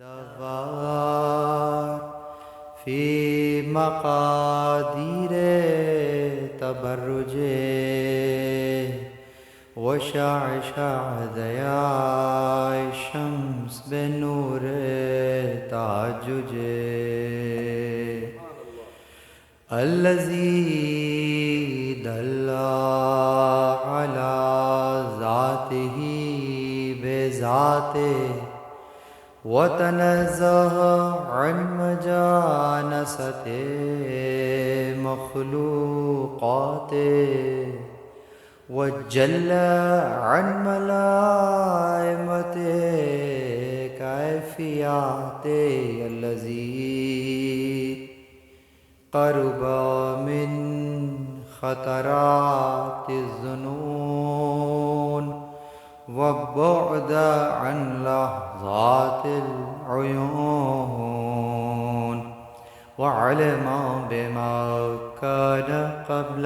دوار في مقادير تبرجه وشعشع ضياء الشمس بنور تعججه الذي دل على ذاته بذاته وتنزه عن مجانسة مخلوقاته وجل عن ملائمة كيفياته الذي قرب من خطرات الظنون وبعد عن لحظات العيون وعلم بما كان قبل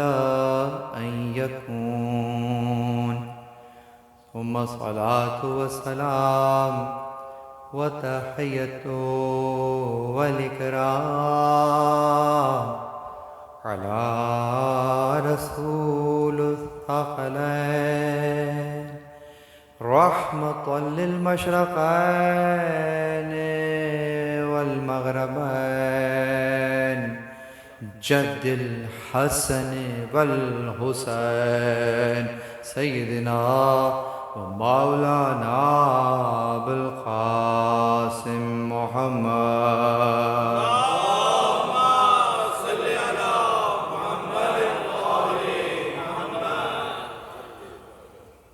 أن يكون ثم الصلاة والسلام وتحية والإكرام على رسول الثقلين رحمة للمشرقين والمغربين جد الحسن والحسين سيدنا ومولانا أبو القاسم محمد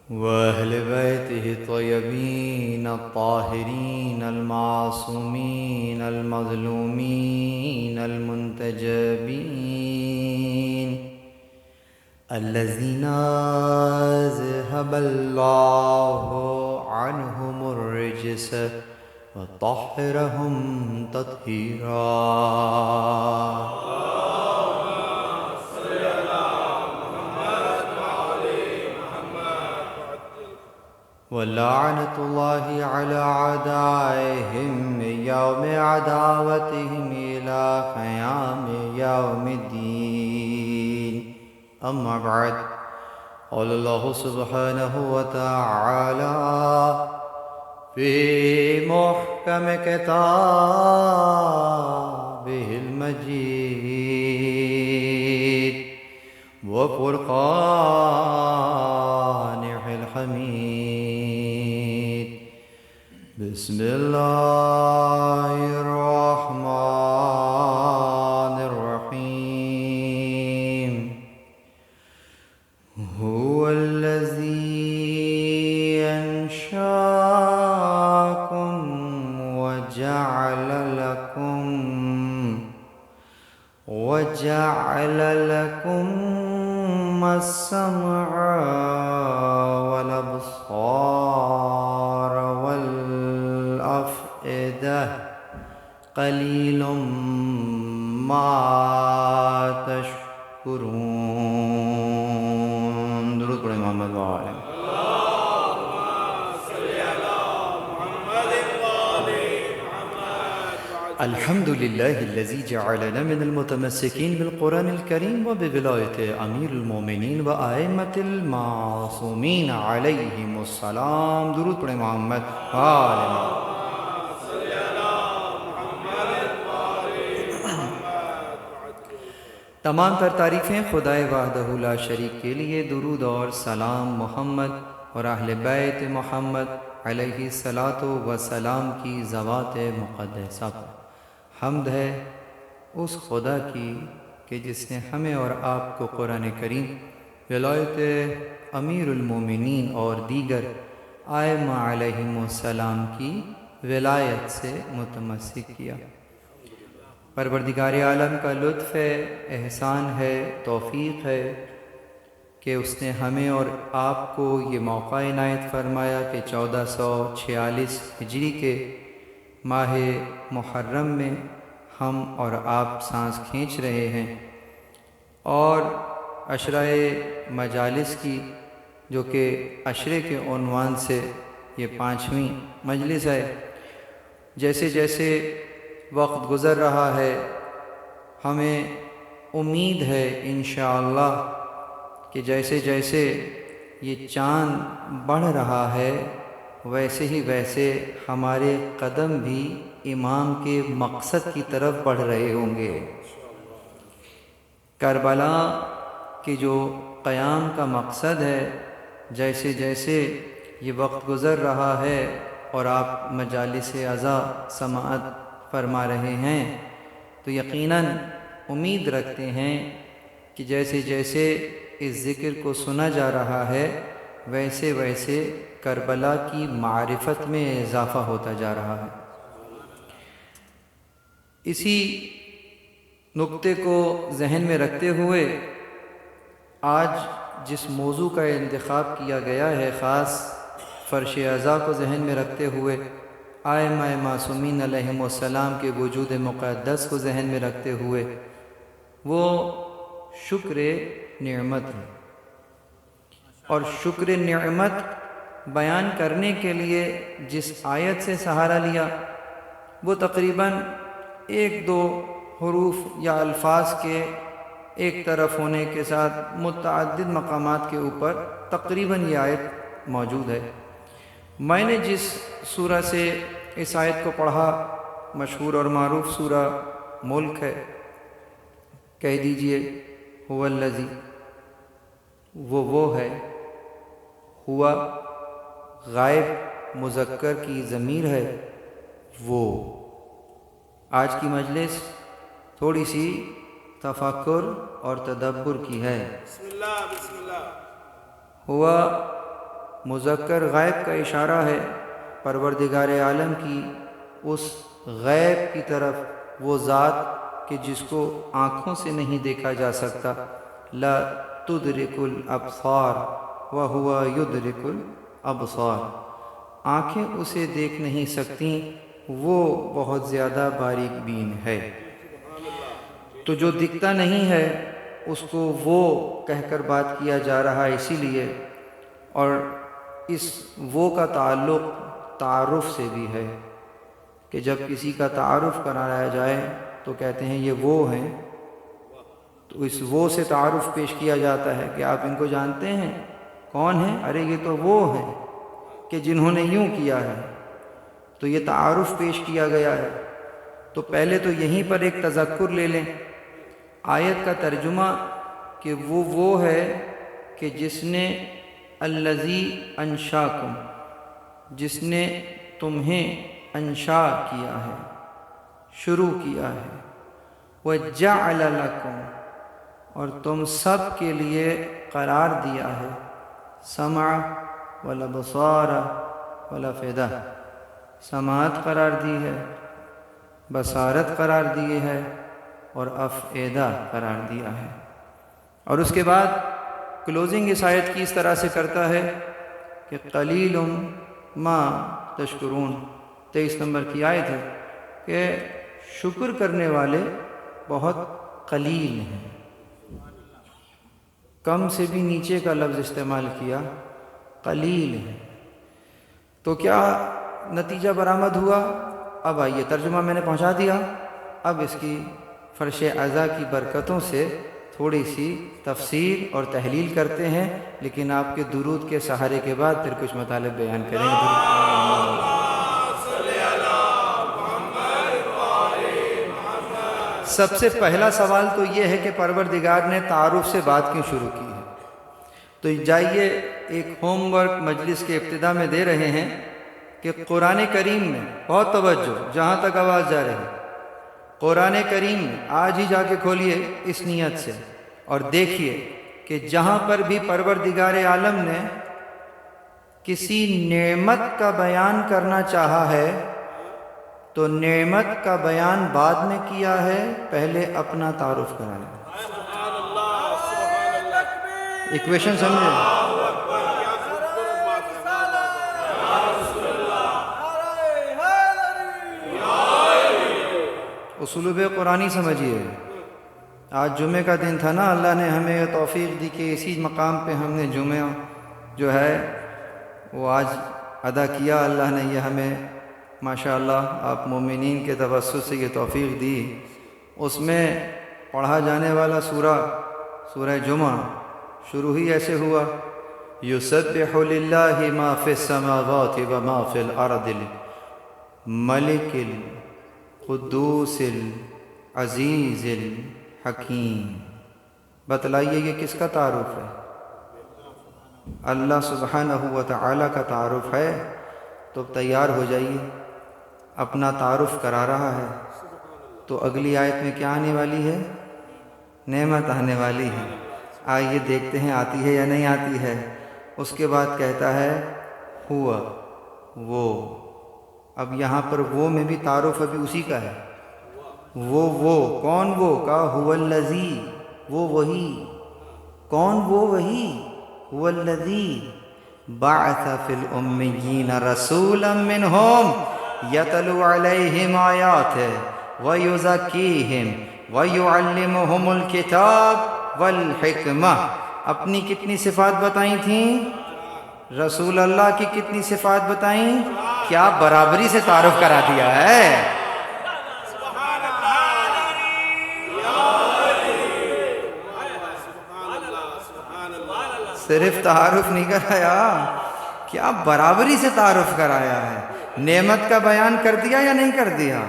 وأهل بيته الطيبين الطاهرين المعصومين المظلومين المنتجبين الذين ذهب الله عنهم الرجس وطهرهم تطهيرا ولعنة الله على أعدائهم من يوم عداوتهم إلى قيام يوم الدين أما بعد قال الله سبحانه وتعالى في محكم كتابه المجيد وفرقانه الحميد بسم الله الرحمن الرحيم هو الذي أنشأكم وجعل لكم السمع والأبصار والأفئدة قليل ما تشكرون درود پڑھیں محمد وآلہ الحمد لله الذي جعلنا من المتمسكين بالقرآن الكريم وبولاية أمير المؤمنين وأئمة المعصومين عليهم السلام درود پڑھیں محمد وآلہ تمام تر تعریفیں خدائے وحدہ لا شریک کے لیے درود اور سلام محمد اور اہل بیت محمد علیہ الصلاۃ والسلام کی ذوات مقدسہ پر حمد ہے اس خدا کی کہ جس نے ہمیں اور آپ کو قرآن کریم ولایت امیر المومنین اور دیگر ائمہ علیہم السلام کی ولایت سے متمسک کیا۔ پروردگار عالم کا لطف ہے، احسان ہے، توفیق ہے کہ اس نے ہمیں اور آپ کو یہ موقع عنایت فرمایا کہ 1446 ہجری کے ماہ محرم میں ہم اور آپ سانس کھینچ رہے ہیں اور عشرہ مجالس کی جو کہ عشرے کے عنوان سے یہ 5ویں مجلس ہے، جیسے جیسے وقت گزر رہا ہے ہمیں امید ہے انشاءاللہ کہ جیسے جیسے یہ چاند بڑھ رہا ہے ویسے ہی ویسے ہمارے قدم بھی امام کے مقصد کی طرف بڑھ رہے ہوں گے۔ کربلا کی جو قیام کا مقصد ہے، جیسے جیسے یہ وقت گزر رہا ہے اور آپ مجالس عزا سماعت فرما رہے ہیں تو یقیناً امید رکھتے ہیں کہ جیسے جیسے اس ذکر کو سنا جا رہا ہے ویسے ویسے کربلا کی معرفت میں اضافہ ہوتا جا رہا ہے۔ اسی نقطے کو ذہن میں رکھتے ہوئے آج جس موضوع کا انتخاب کیا گیا ہے، خاص فرش عزا کو ذہن میں رکھتے ہوئے، ائمہ معصومین علیہم السلام کے وجود مقدس کو ذہن میں رکھتے ہوئے، وہ شکر نعمت ہے۔ اور شکر نعمت بیان کرنے کے لیے جس آیت سے سہارا لیا وہ تقریباً ایک دو حروف یا الفاظ کے ایک طرف ہونے کے ساتھ متعدد مقامات کے اوپر تقریباً یہ آیت موجود ہے۔ میں نے جس سورہ سے اس آیت کو پڑھا مشہور اور معروف سورہ ملک ہے، کہہ دیجئے هو الذی، وہ ہے، ہوا غائب مذکر کی ضمیر ہے، وہ۔ آج کی مجلس تھوڑی سی تفکر اور تدبر کی ہے۔ بسم اللہ بسم اللہ۔ ہوا مذکر غائب کا اشارہ ہے پروردگار عالم کی اس غیب کی طرف، وہ ذات کہ جس کو آنکھوں سے نہیں دیکھا جا سکتا، لا تدرک الابصار وہو یدرک الابصار، آنکھیں اسے دیکھ نہیں سکتی، وہ بہت زیادہ باریک بین ہے۔ تو جو دکھتا نہیں ہے اس کو وہ کہہ کر بات کیا جا رہا ہے اسی لیے، اور اس وہ کا تعلق تعارف سے بھی ہے کہ جب کسی کا تعارف کرایا جائے تو کہتے ہیں یہ وہ ہیں، تو اس وہ سے تعارف پیش کیا جاتا ہے کہ آپ ان کو جانتے ہیں، کون ہیں؟ ارے یہ تو وہ ہیں کہ جنہوں نے یوں کیا ہے، تو یہ تعارف پیش کیا گیا ہے۔ تو پہلے تو یہیں پر ایک تذکر لے لیں، آیت کا ترجمہ کہ وہ ہے کہ جس نے الذی انشاکم، جس نے تمہیں انشا کیا ہے، شروع کیا ہے، وجعل لکم، اور تم سب کے لیے قرار دیا ہے، سمع والابصار والافئدہ، سماعت قرار دی ہے، بصارت قرار دی ہے اور افئدہ قرار دیا ہے۔ اور اس کے بعد کلوزنگ اس آیت کی اس طرح سے کرتا ہے کہ قلیل ما تشکرون، 23 نمبر کی آیت ہے کہ شکر کرنے والے بہت قلیل ہیں۔ کم سے بھی نیچے کا لفظ استعمال کیا، قلیل ہیں۔ تو کیا نتیجہ برآمد ہوا؟ اب آئیے ترجمہ میں نے پہنچا دیا، اب اس کی فرش عزا کی برکتوں سے تھوڑی سی تفسیر اور تحلیل کرتے ہیں، لیکن آپ کے درود کے سہارے کے بعد پھر کچھ مطالب بیان کریں گے۔ سب سے پہلا سوال تو یہ ہے کہ پروردگار نے تعارف سے بات کیوں شروع کی ہے؟ تو جائیے ایک ہوم ورک مجلس کے ابتدا میں دے رہے ہیں کہ قرآن کریم میں بہت توجہ، جہاں تک آواز جا رہی، قرآن کریم میں آج ہی جا کے کھولیے اس نیت سے اور دیکھیے کہ جہاں پر بھی پروردگار عالم نے کسی نعمت کا بیان کرنا چاہا ہے تو نعمت کا بیان بعد میں کیا ہے، پہلے اپنا تعارف کرایا۔ سبحان اللہ سبحان اللہ۔ ایکویشن سمجھے؟ اسلوب قرآنی سمجھیے۔ آج جمعے کا دن تھا نا، اللہ نے ہمیں یہ توفیق دی کہ اسی مقام پہ ہم نے جمعہ جو ہے وہ آج ادا کیا، اللہ نے یہ ہمیں ماشاءاللہ آپ مومنین کے توسط سے یہ توفیق دی، اس میں پڑھا جانے والا سورہ جمعہ شروع ہی ایسے ہوا، یسبح للہ ما فی السماوات و ما فی الارض الملک القدوس العزیز الحکیم۔ بتلائیے یہ کس کا تعارف ہے؟ اللہ سبحانہ و تعالی کا تعارف ہے، تو تیار ہو جائیے، اپنا تعارف کرا رہا ہے، تو اگلی آیت میں کیا آنے والی ہے؟ نعمت آنے والی ہے۔ آئیے دیکھتے ہیں آتی ہے یا نہیں آتی ہے۔ اس کے بعد کہتا ہے ہوا، وہ۔ اب یہاں پر وہ میں بھی تعارف ابھی اسی کا ہے۔ وہ کون؟ وہ کا هو الذی، وہ وہی۔ کون وہ وہی؟ هو الذی بعث فی الامیین رسولا منہم یتلو علیہم آیاتہ ویزکیہم ویعلمہم الکتاب والحکمہ۔ اپنی کتنی صفات بتائیں تھیں؟ رسول اللہ کی کتنی صفات بتائیں؟ کیا برابری سے تعارف کرا دیا ہے۔ صرف تعارف نہیں کرایا، کیا برابری سے تعارف کرایا ہے۔ نعمت کا بیان کر دیا یا نہیں کر دیا؟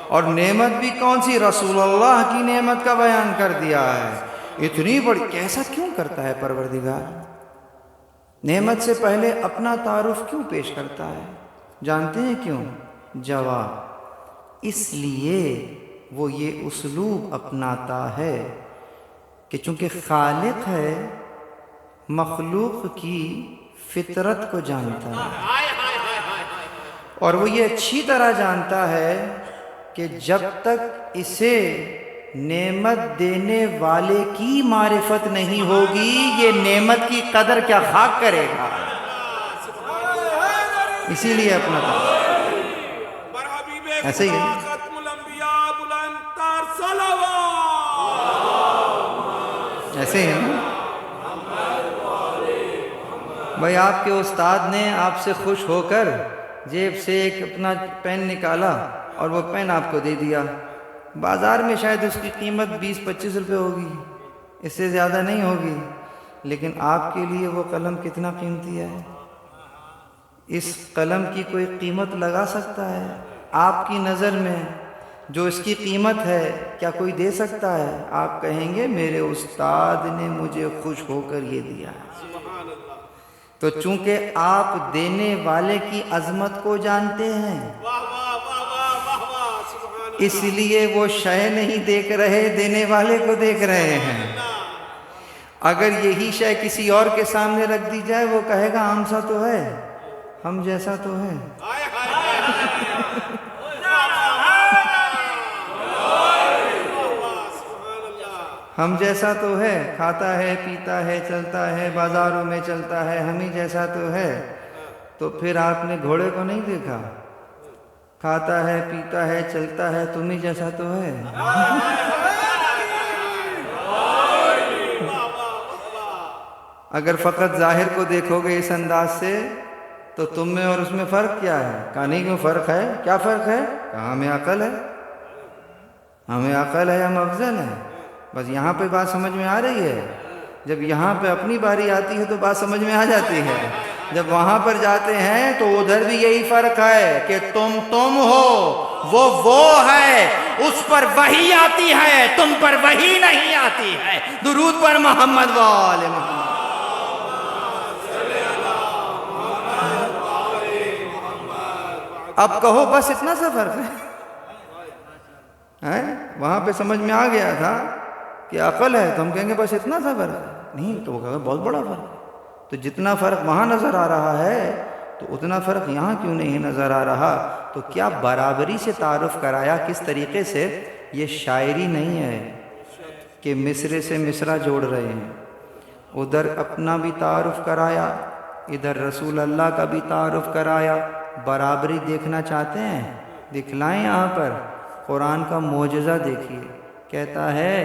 اور نعمت بھی کون سی؟ رسول اللہ کی نعمت کا بیان کر دیا ہے۔ اتنی بڑی، کیسا کیوں کرتا ہے پروردگار؟ نعمت سے پہلے اپنا تعارف کیوں پیش کرتا ہے؟ جانتے ہیں کیوں؟ جواب، اس لیے وہ یہ اسلوب اپناتا ہے کہ چونکہ خالق ہے، مخلوق کی فطرت کو جانتا ہے، اور وہ یہ اچھی طرح جانتا ہے کہ جب تک اسے نعمت دینے والے کی معرفت نہیں ہوگی، یہ نعمت کی قدر کیا خاک کرے گا۔ اسی لیے اپنا ایسے ہی ہے۔ ایسے ہی ہے نا؟ بھائی آپ کے استاد نے آپ سے خوش ہو کر جیب سے ایک اپنا پین نکالا اور وہ پین آپ کو دے دیا۔ بازار میں شاید اس کی قیمت 20-25 روپے ہوگی، اس سے زیادہ نہیں ہوگی، لیکن آپ کے لیے وہ قلم کتنا قیمتی ہے۔ اس قلم کی کوئی قیمت لگا سکتا ہے؟ آپ کی نظر میں جو اس کی قیمت ہے کیا کوئی دے سکتا ہے؟ آپ کہیں گے میرے استاد نے مجھے خوش ہو کر یہ دیا ہے۔ تو چونکہ آپ دینے والے کی عظمت کو جانتے ہیں، اس لیے وہ شے نہیں دیکھ رہے، دینے والے کو دیکھ رہے ہیں۔ اگر یہی شے کسی اور کے سامنے رکھ دی جائے، وہ کہے گا ہم سا تو ہے، ہم جیسا تو ہے۔ ہم جیسا تو ہے، کھاتا ہے، پیتا ہے، چلتا ہے، بازاروں میں چلتا ہے، ہم ہی جیسا تو ہے۔ تو پھر آپ نے گھوڑے کو نہیں دیکھا، کھاتا ہے، پیتا ہے، چلتا ہے، تم ہی جیسا تو ہے۔ اگر فقط ظاہر کو دیکھو گے اس انداز سے تو تم میں اور اس میں فرق کیا ہے؟ کہا نہیں کیوں فرق ہے، کیا فرق ہے؟ کہا ہمیں عقل ہے، ہمیں عقل ہے، ہم افضل ہیں۔ بس یہاں پہ بات سمجھ میں آ رہی ہے؟ جب یہاں پہ اپنی باری آتی ہے تو بات سمجھ میں آ جاتی ہے، جب وہاں پر جاتے ہیں تو ادھر بھی یہی فرق ہے کہ تم ہو، وہ ہے، اس پر وحی آتی ہے، تم پر وحی نہیں آتی ہے۔ درود پر محمد وآل محمد۔ اب کہو بس اتنا سا فرق ہے، وہاں پہ سمجھ میں آ گیا تھا کہ عقل ہے، تو ہم کہیں گے بس اتنا سا فرق ہے، نہیں تو وہ کہے گا بہت بڑا فرق ہے۔ تو جتنا فرق وہاں نظر آ رہا ہے تو اتنا فرق یہاں کیوں نہیں نظر آ رہا؟ تو کیا برابری سے تعارف کرایا، کس طریقے سے؟ یہ شاعری نہیں ہے کہ مصرے سے مصرع جوڑ رہے ہیں، ادھر اپنا بھی تعارف کرایا، ادھر رسول اللہ کا بھی تعارف کرایا۔ برابری دیکھنا چاہتے ہیں؟ دکھلائیں یہاں پر قرآن کا معجزہ دیکھیے، کہتا ہے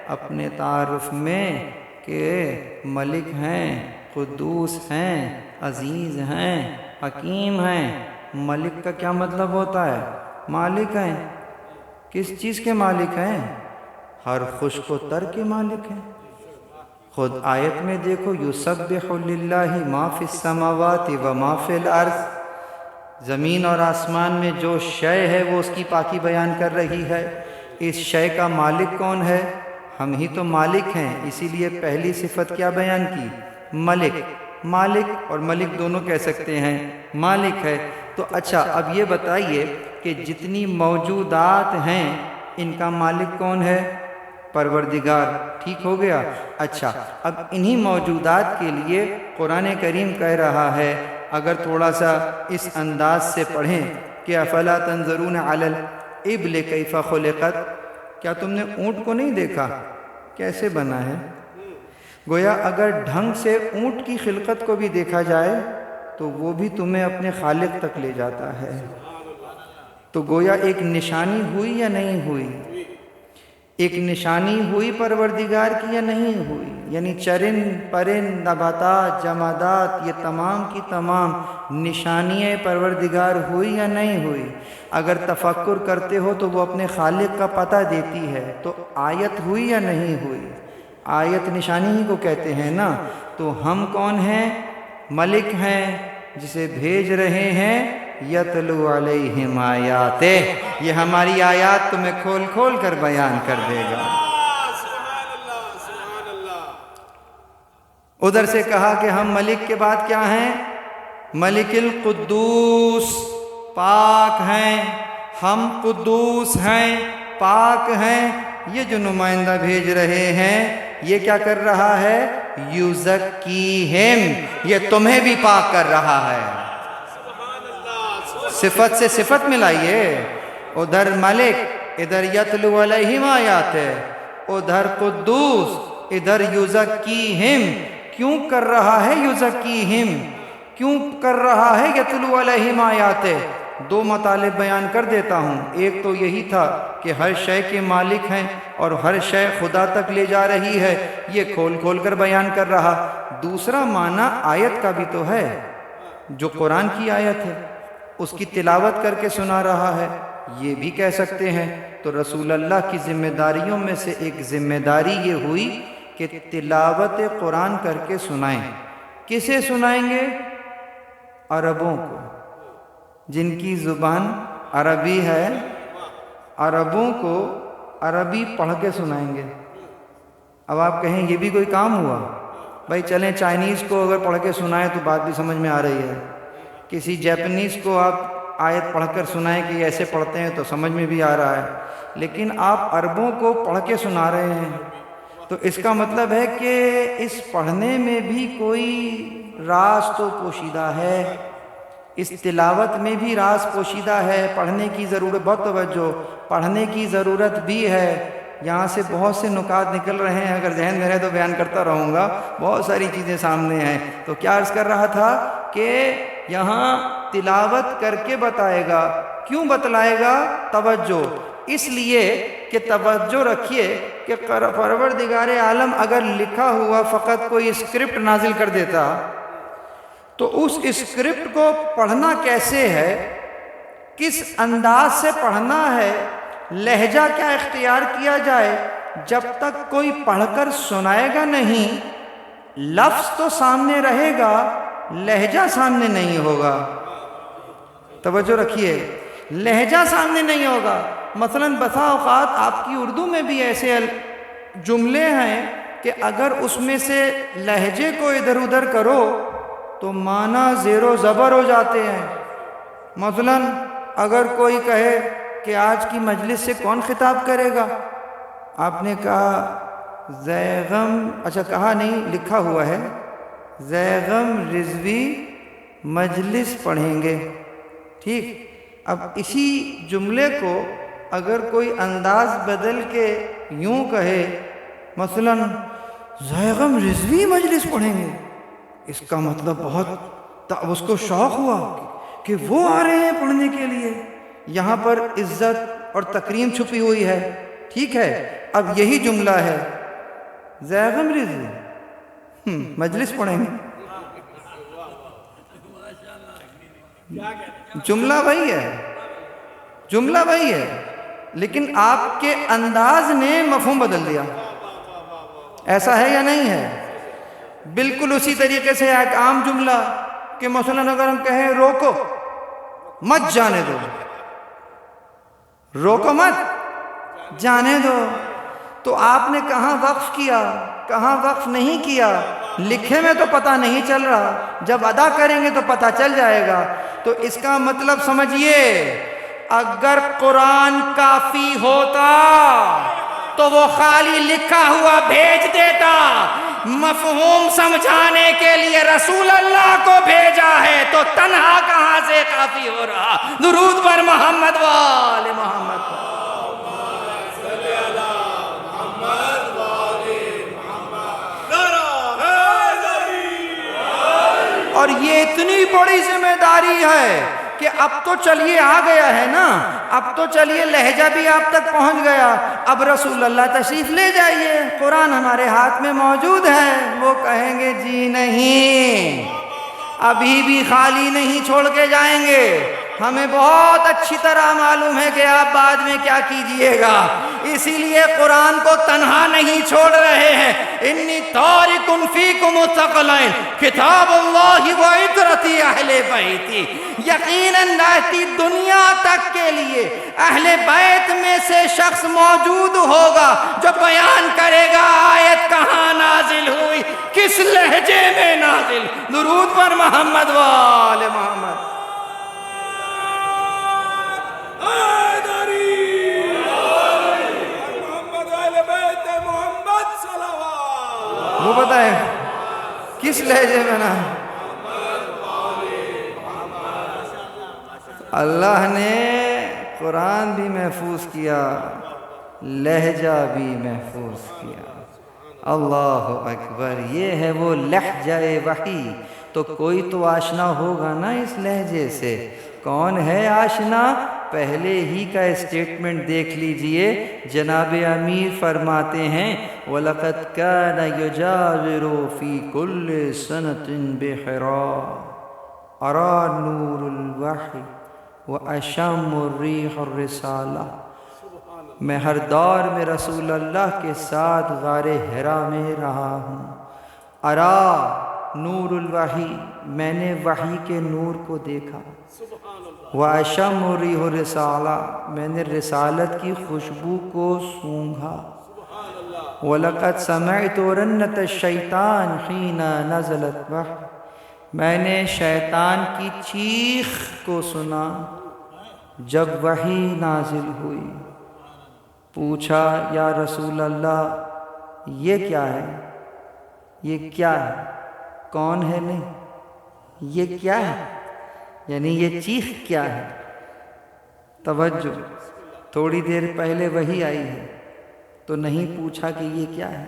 اپنے تعارف میں کہ ملک ہیں، قدوس ہیں، عزیز ہیں، حکیم ہیں، ملک کا کیا مطلب ہوتا ہے؟ مالک ہیں۔ کس چیز کے مالک ہیں؟ ہر خشک و تر کے مالک ہیں۔ خود آیت میں دیکھو، یسبح للہ ما فی السماوات و ما فی الارض، زمین اور آسمان میں جو شے ہے وہ اس کی پاکی بیان کر رہی ہے۔ اس شے کا مالک کون ہے؟ ہم ہی تو مالک ہیں، اسی لیے پہلی صفت کیا بیان کی؟ ملک۔ مالک اور ملک دونوں کہہ سکتے ہیں، مالک ہے۔ تو اچھا اب یہ بتائیے کہ جتنی موجودات ہیں ان کا مالک کون ہے؟ پروردگار۔ ٹھیک ہو گیا؟ اچھا اب انہی موجودات کے لیے قرآن کریم کہہ رہا ہے، اگر تھوڑا سا اس انداز سے پڑھیں کہ افلا تنظرون علی الابل کیف خلقت، کیا تم نے اونٹ کو نہیں دیکھا کیسے بنا ہے؟ گویا اگر ڈھنگ سے اونٹ کی خلقت کو بھی دیکھا جائے تو وہ بھی تمہیں اپنے خالق تک لے جاتا ہے۔ تو گویا ایک نشانی ہوئی یا نہیں ہوئی؟ ایک نشانی ہوئی پروردگار کی یا نہیں ہوئی؟ یعنی چرند پرند نباتات جمادات یہ تمام کی تمام نشانیاں پروردگار ہوئی یا نہیں ہوئی؟ اگر تفکر کرتے ہو تو وہ اپنے خالق کا پتہ دیتی ہے، تو آیت ہوئی یا نہیں ہوئی؟ آیت نشانی ہی کو کہتے ہیں نا۔ تو ہم کون ہیں؟ ملک ہیں جسے بھیج رہے ہیں، یتلو علیہم آیاتہ، یہ ہماری آیات تمہیں کھول کھول کر بیان کر دے گا۔ سبحان اللہ سبحان اللہ۔ ادھر سے کہا کہ ہم ملک کے بعد کیا ہیں؟ ملک القدوس، پاک ہیں۔ ہم قدوس ہیں، پاک ہیں۔ یہ جو نمائندہ بھیج رہے ہیں یہ کیا کر رہا ہے؟ یزکیہم، یہ تمہیں بھی پاک کر رہا ہے۔ صفت سے صفت ملائیے، ادھر ملک ادھر یتلو علیہم آیات ہے، ادھر قدوس ادھر یزکیہم۔ کیوں کر رہا ہے یزکیہم؟ کیوں کر رہا ہے یتلو علیہم آیات؟ دو مطالب بیان کر دیتا ہوں۔ ایک تو یہی تھا کہ ہر شے کے مالک ہیں اور ہر شے خدا تک لے جا رہی ہے، یہ کھول کھول کر بیان کر رہا۔ دوسرا معنی آیت کا بھی تو ہے، جو قرآن کی آیت ہے اس کی تلاوت کر کے سنا رہا ہے، یہ بھی کہہ سکتے ہیں۔ تو رسول اللہ کی ذمہ داریوں میں سے ایک ذمہ داری یہ ہوئی کہ تلاوت قرآن کر کے سنائیں۔ کسے سنائیں گے؟ عربوں کو، جن کی زبان عربی ہے، عربوں کو عربی پڑھ کے سنائیں گے۔ اب آپ کہیں یہ بھی کوئی کام ہوا؟ بھائی چلیں چائنیز کو اگر پڑھ کے سنائیں تو بات بھی سمجھ میں آ رہی ہے، کسی جیپنیز کو آپ آیت پڑھ کر سنائیں کہ ایسے پڑھتے ہیں تو سمجھ میں بھی آ رہا ہے، لیکن آپ عربوں کو پڑھ کے سنا رہے ہیں، تو اس کا مطلب ہے کہ اس پڑھنے میں بھی کوئی راز تو پوشیدہ ہے، اس تلاوت میں بھی راز پوشیدہ ہے۔ پڑھنے کی ضرورت، بہت توجہ، پڑھنے کی ضرورت بھی ہے۔ یہاں سے بہت سے نکات نکل رہے ہیں، اگر ذہن میں رہے تو بیان کرتا رہوں گا، بہت ساری چیزیں سامنے ہیں۔ تو کیا عرض کر رہا تھا کہ یہاں تلاوت کر کے بتائے گا۔ کیوں بتلائے گا؟ توجہ، اس لیے کہ توجہ رکھیے کہ پروردگار عالم اگر لکھا ہوا فقط کوئی اسکرپٹ نازل کر دیتا تو اس اسکرپٹ کو پڑھنا کیسے ہے، کس انداز سے پڑھنا ہے، لہجہ کیا اختیار کیا جائے، جب تک کوئی پڑھ کر سنائے گا نہیں، لفظ تو سامنے رہے گا، لہجہ سامنے نہیں ہوگا۔ توجہ رکھیے، لہجہ سامنے نہیں ہوگا۔ مثلا بسا اوقات آپ کی اردو میں بھی ایسے جملے ہیں کہ اگر اس میں سے لہجے کو ادھر ادھر کرو تو معنی زیر و زبر ہو جاتے ہیں۔ مثلا اگر کوئی کہے کہ آج کی مجلس سے کون خطاب کرے گا، آپ نے کہا زیغم، اچھا کہا نہیں، لکھا ہوا ہے زیغم رضوی مجلس پڑھیں گے، ٹھیک۔ اب اسی جملے کو اگر کوئی انداز بدل کے یوں کہے، مثلا زیغم رضوی مجلس پڑھیں گے، اس کا مطلب بہت اس کو شوق ہوا کہ وہ آ رہے ہیں پڑھنے کے لیے، یہاں پر عزت اور تکریم چھپی ہوئی ہے، ٹھیک ہے۔ اب یہی جملہ ہے زیغم رضوی مجلس پڑھیں گے، جملہ وہی ہے، جملہ وہی ہے، لیکن آپ کے انداز نے مفہوم بدل دیا. ایسا ہے یا نہیں ہے؟ بالکل اسی طریقے سے ایک عام جملہ کہ مثلاً اگر ہم کہیں روکو مت جانے دو، روکو مت جانے دو، تو آپ نے کہاں وقف کیا، کہاں وقف نہیں کیا، لکھے میں تو پتہ نہیں چل رہا، جب ادا کریں گے تو پتہ چل جائے گا. تو اس کا مطلب سمجھیے، اگر قرآن کافی ہوتا تو وہ خالی لکھا ہوا بھیج دیتا. مفہوم سمجھانے کے لیے رسول اللہ کو بھیجا ہے تو تنہا کہاں سے کافی ہو رہا. درود پر محمد وآل محمد. اور یہ اتنی بڑی ذمہ داری ہے کہ اب تو چلیے آ گیا ہے نا، اب تو چلیے لہجہ بھی آپ تک پہنچ گیا، اب رسول اللہ تشریف لے جائیے، قرآن ہمارے ہاتھ میں موجود ہے. وہ کہیں گے جی نہیں، ابھی بھی خالی نہیں چھوڑ کے جائیں گے، ہمیں بہت اچھی طرح معلوم ہے کہ آپ بعد میں کیا کیجئے گا، اسی لیے قرآن کو تنہا نہیں چھوڑ رہے ہیں. انی تارک فیکم الثقلین کتاب اللہ و عطرتی اہل بیتی. یقیناً رہتی دنیا تک کے لیے اہل بیت میں سے شخص موجود ہوگا جو بیان کرے گا آیت کہاں نازل ہوئی، کس لہجے میں نازل. درود پر محمد وآل محمد. وہ پتہ ہے کس لہجے میں نا، اللہ نے قرآن بھی محفوظ کیا، لہجہ بھی محفوظ کیا. اللہ اکبر. یہ ہے وہ لہجہ وحی. تو کوئی تو آشنا ہوگا نا اس لہجے سے. کون ہے آشنا؟ پہلے ہی کا اسٹیٹمنٹ دیکھ لیجئے. جناب امیر فرماتے ہیں وَلَقَدْ كَانَ يُجَاوِرُ فِي كُلِّ سَنَةٍ بِحِرَاءٍ أَرَى نُورُ الْوَحْيِ وَأَشَمُّ الرِّيحَ الرِّسَالَةِ. میں ہر دور میں رسول اللہ کے ساتھ غار حرا میں رہا ہوں. ارا نور الوحی، میں نے وحی کے نور کو دیکھا. وَأَشَمُّ الرِّيحَ الرِّسَالَةِ، میں نے رسالت کی خوشبو کو سونگھا. وَلَقَدْ سَمِعْتُ رَنَّةَ الشَّيْطَانِ حِينَ نَزَلَتْ وَحْيٌ، میں نے شیطان کی چیخ کو سنا جب وحی نازل ہوئی. پوچھا یا رسول اللہ یہ کیا ہے، یہ کیا ہے، کون ہے؟ نہیں یہ کیا ہے، یعنی یہ چیخ کیا ہے. توجہ، تھوڑی دیر پہلے وحی آئی ہے تو نہیں پوچھا کہ یہ کیا ہے.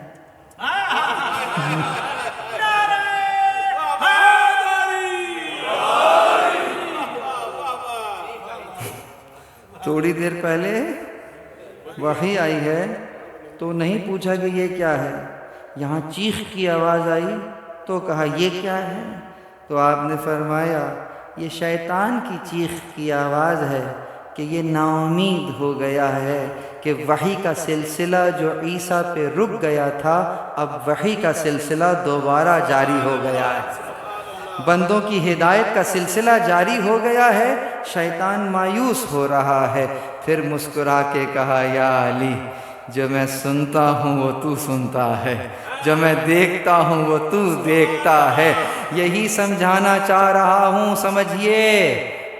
تھوڑی دیر پہلے وحی آئی ہے تو نہیں پوچھا کہ یہ کیا ہے. یہاں چیخ کی آواز آئی تو کہا یہ کیا ہے. تو آپ نے فرمایا یہ شیطان کی چیخ کی آواز ہے کہ یہ نا امید ہو گیا ہے کہ وحی کا سلسلہ جو عیسیٰ پہ رک گیا تھا اب وحی کا سلسلہ دوبارہ جاری ہو گیا ہے. بندوں کی ہدایت کا سلسلہ جاری ہو گیا ہے. شیطان مایوس ہو رہا ہے. پھر مسکرا کے کہا یا علی، جو میں سنتا ہوں وہ تو سنتا ہے، جو میں دیکھتا ہوں وہ تو دیکھتا ہے. یہی سمجھانا چاہ رہا ہوں. سمجھیے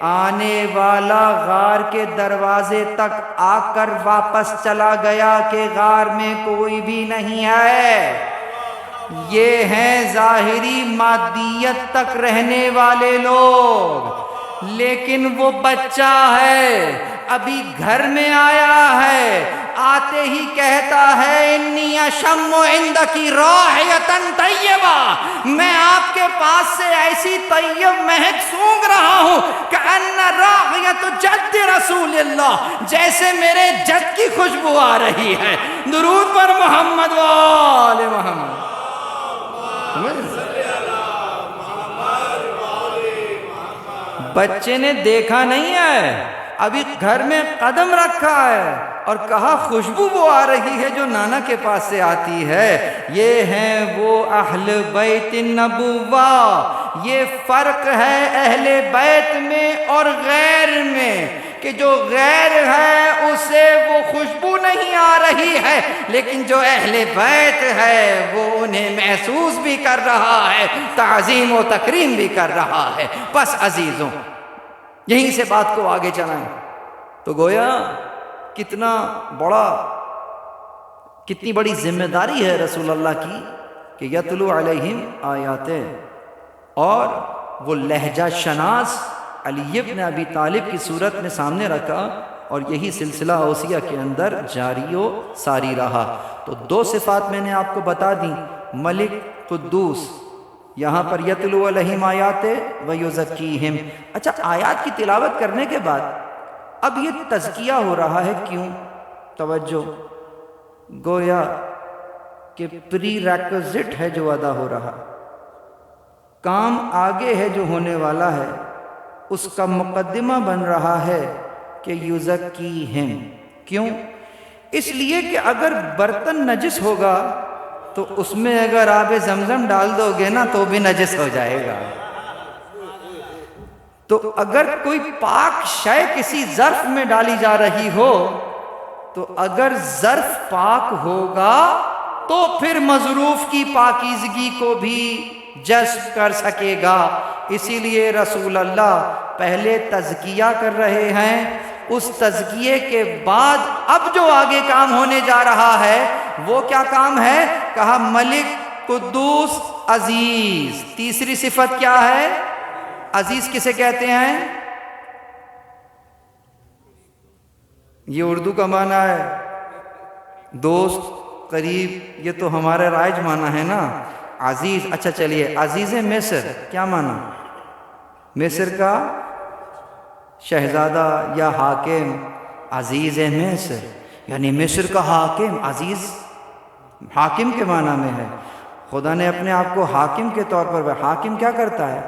آنے والا غار کے دروازے تک آ کر واپس چلا گیا کہ غار میں کوئی بھی نہیں ہے. یہ ہیں ظاہری مادیت تک رہنے والے لوگ، لیکن وہ بچہ ہے ابھی گھر میں آیا ہے، آتے ہی کہتا ہے انی اشم عندکی رائحۃ طیبہ، میں آپ کے پاس سے ایسی طیب مہک سونگھ رہا ہوں کأن رائحۃ جد رسول اللہ، جیسے میرے جد کی خوشبو آ رہی ہے. درود پر محمد وآل محمد. بچے نے دیکھا نہیں ہے، ابھی گھر میں قدم رکھا ہے اور کہا خوشبو وہ آ رہی ہے جو نانا کے پاس سے آتی ہے۔ یہ ہیں وہ اہل بیت النبوہ۔ یہ فرق ہے اہل بیت میں اور غیر میں کہ جو غیر ہے اسے وہ خوشبو نہیں آ رہی ہے، لیکن جو اہل بیت ہے وہ انہیں محسوس بھی کر رہا ہے، تعظیم و تکریم بھی کر رہا ہے۔ بس عزیزوں، یہیں سے بات کو آگے چلائیں تو گویا کتنی بڑی ذمہ داری ہے رسول اللہ کی کہ یتلو علیہم آیاتِ، اور وہ لہجہ شناس علی ابن ابی طالب کی صورت میں سامنے رکھا، اور یہی سلسلہ اوصیہ کے اندر جاری و ساری رہا۔ تو دو صفات میں نے آپ کو بتا دیں، ملک، قدوس، یہاں پر یتلو علیہم آیات و یزکیہم۔ اچھا، آیات کی تلاوت کرنے کے بعد اب یہ تزکیہ ہو رہا ہے، کیوں؟ توجہ، گویا کہ پری ریکوزٹ ہے جو ادا ہو رہا، کام آگے ہے جو ہونے والا ہے، اس کا مقدمہ بن رہا ہے کہ یزکیہم۔ کیوں؟ اس لیے کہ اگر برتن نجس ہوگا تو اس میں اگر آب زمزم ڈال دو گے نا تو بھی نجس ہو جائے گا۔ تو اگر کوئی پاک شے کسی ظرف میں ڈالی جا رہی ہو تو اگر ظرف پاک ہوگا تو پھر مظروف کی پاکیزگی کو بھی جذب کر سکے گا۔ اسی لیے رسول اللہ پہلے تزکیہ کر رہے ہیں، اس تزکیے کے بعد اب جو آگے کام ہونے جا رہا ہے وہ کیا کام ہے؟ کہا ملک، قدوس، عزیز۔ تیسری صفت کیا ہے؟ عزیز کسے کہتے ہیں؟ یہ اردو کا معنی ہے دوست، قریب، یہ تو ہمارا رائج معنی ہے نا عزیز۔ اچھا چلیے، عزیز مصر کیا معنی؟ مصر کا شہزادہ یا حاکم، عزیز مصر یعنی مصر کا حاکم۔ عزیز حاکم کے معنی میں ہے۔ خدا نے اپنے آپ کو حاکم کے طور پر، حاکم کیا کرتا ہے؟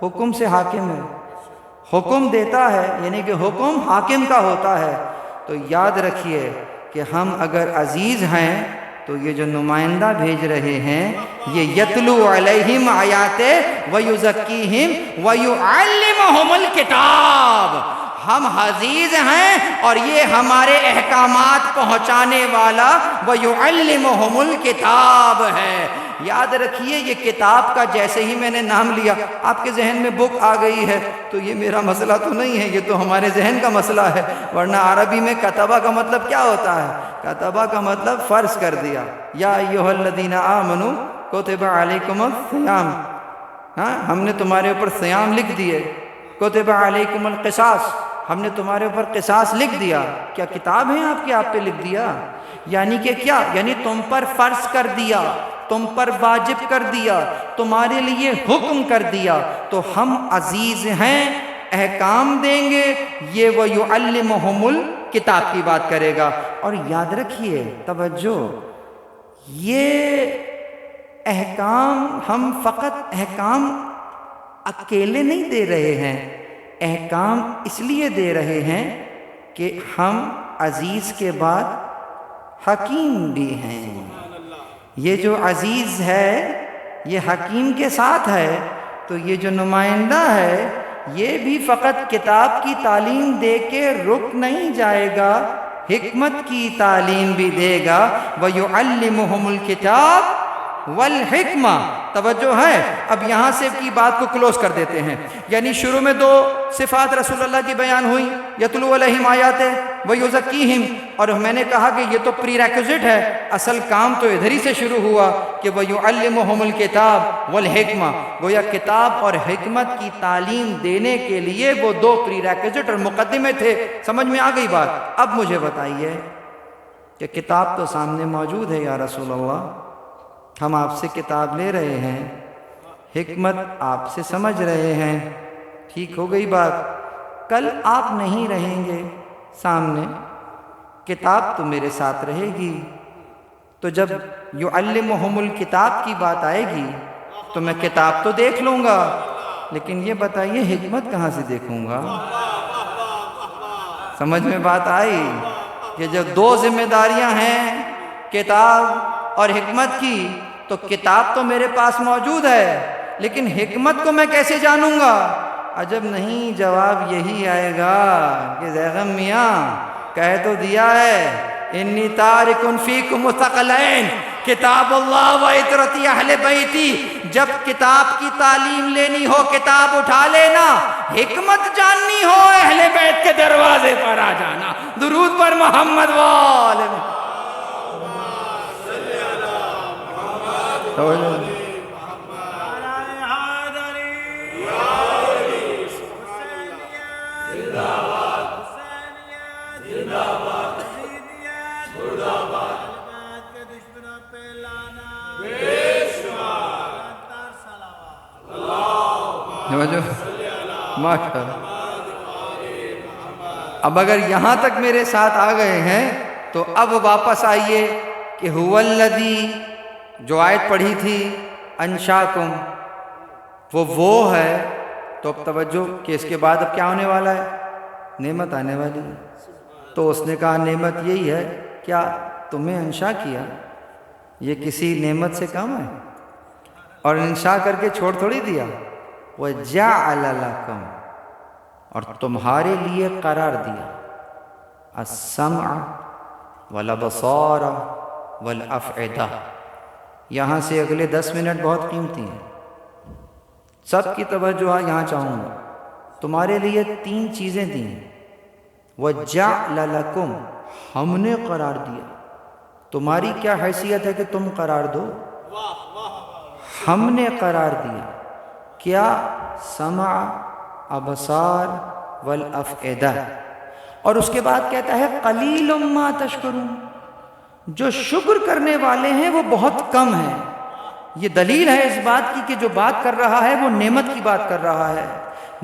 حکم سے حاکم ہے، حکم دیتا ہے، یعنی کہ حکم حاکم کا ہوتا ہے۔ تو یاد رکھیے کہ ہم اگر عزیز ہیں تو یہ جو نمائندہ بھیج رہے ہیں یہ یتلو علیہم آیات ویزکیہم ویعلمہم الکتاب، ہم عزیز ہیں اور یہ ہمارے احکامات پہنچانے والا ویعلمہم الکتاب ہے۔ یاد رکھیے یہ کتاب کا جیسے ہی میں نے نام لیا آپ کے ذہن میں بک آ گئی ہے، تو یہ میرا مسئلہ تو نہیں ہے، یہ تو ہمارے ذہن کا مسئلہ ہے۔ ورنہ عربی میں کتبہ کا مطلب کیا ہوتا ہے؟ کتبہ کا مطلب فرض کر دیا، یا ایھا الذین آمنوا کتب علیکم الصیام، ہاں ہم نے تمہارے اوپر صیام لکھ دیے۔ کتب علیکم القصاص، ہم نے تمہارے اوپر قصاص لکھ دیا۔ کیا کتاب ہے آپ کے آپ پہ لکھ دیا؟ یعنی کہ کیا؟ یعنی تم پر فرض کر دیا، تم پر واجب کر دیا، تمہارے لیے حکم کر دیا۔ تو ہم عزیز ہیں، احکام دیں گے، یہ وَيُعَلِّمُهُمُ الکتاب کی بات کرے گا۔ اور یاد رکھیے، توجہ، یہ احکام ہم فقط احکام اکیلے نہیں دے رہے ہیں، احکام اس لیے دے رہے ہیں کہ ہم عزیز کے بعد حکیم بھی ہیں۔ یہ جو عزیز ہے یہ حکیم کے ساتھ ہے، تو یہ جو نمائندہ ہے یہ بھی فقط کتاب کی تعلیم دے کے رک نہیں جائے گا، حکمت کی تعلیم بھی دے گا۔ وَيُعَلِّمُهُمُ الْكِتَابَ والحکمہ۔ توجہ ہے، اب یہاں سے کی بات کو کلوز کر دیتے ہیں۔ یعنی شروع میں دو صفات رسول اللہ کی بیان ہوئی، یتلو علیہم آیات ویزکیہم، اور میں نے کہا کہ یہ تو پری ریکوزٹ ہے، اصل کام تو ادھر ہی سے شروع ہوا کہ ویعلمہم الکتاب والحکمہ۔ گویا کتاب اور حکمت کی تعلیم دینے کے لیے وہ دو پری ریکوزٹ اور مقدمے تھے۔ سمجھ میں آ گئی بات؟ اب مجھے بتائیے کہ کتاب تو سامنے موجود ہے یا رسول اللہ، ہم آپ سے کتاب لے رہے ہیں، حکمت آپ سے سمجھ رہے ہیں، ٹھیک ہو گئی بات۔ کل آپ نہیں رہیں گے سامنے، کتاب تو میرے ساتھ رہے گی، تو جب یعلمہم الکتاب کی بات آئے گی تو میں کتاب تو دیکھ لوں گا، لیکن یہ بتائیے حکمت کہاں سے دیکھوں گا؟ سمجھ میں بات آئی کہ جب دو ذمہ داریاں ہیں کتاب اور حکمت کی، تو کتاب تو میرے پاس موجود ہے لیکن حکمت کو میں کیسے جانوں گا؟ عجب نہیں جواب یہی آئے گا کہ زیغم میاں کہہ تو دیا ہے انی تارک فیکم ثقلین کتاب اللہ و عطرتی اہل بیتی۔ جب کتاب کی تعلیم لینی ہو کتاب اٹھا لینا، حکمت جاننی ہو اہل بیت کے دروازے پر آ جانا۔ درود پر محمد وآل اب اگر یہاں تک میرے ساتھ آ گئے ہیں تو اب واپس آئیے کہ هو الذی جو آیت پڑھی تھی انشاکم، وہ ہے۔ تو اب توجہ کہ اس کے بعد اب کیا ہونے والا ہے؟ نعمت آنے والی ہے۔ تو اس نے کہا نعمت یہی ہے، کیا تمہیں انشا کیا؟ یہ کسی نعمت سے کم ہے؟ اور انشا کر کے چھوڑ تھوڑی دیا۔ وَجَعَلَ لَكُمْ، اور تمہارے لیے قرار دیا، السمع والابصار والافئدہ۔ یہاں سے اگلے 10 منٹ بہت قیمتی ہیں، سب کی توجہ یہاں چاہوں گا۔ تمہارے لیے 3 چیزیں دی ہیں۔ وَجَعْلَ لَكُمْ، ہم نے قرار دیا۔ تمہاری کیا حیثیت ہے کہ تم قرار دو؟ ہم نے قرار دیا کیا؟ سمع، ابصار والافئدہ۔ اور اس کے بعد کہتا ہے قلیل ما تشکرون، جو شکر کرنے والے ہیں وہ بہت کم ہیں۔ یہ دلیل ہے اس بات کی کہ جو بات کر رہا ہے وہ نعمت کی بات کر رہا ہے،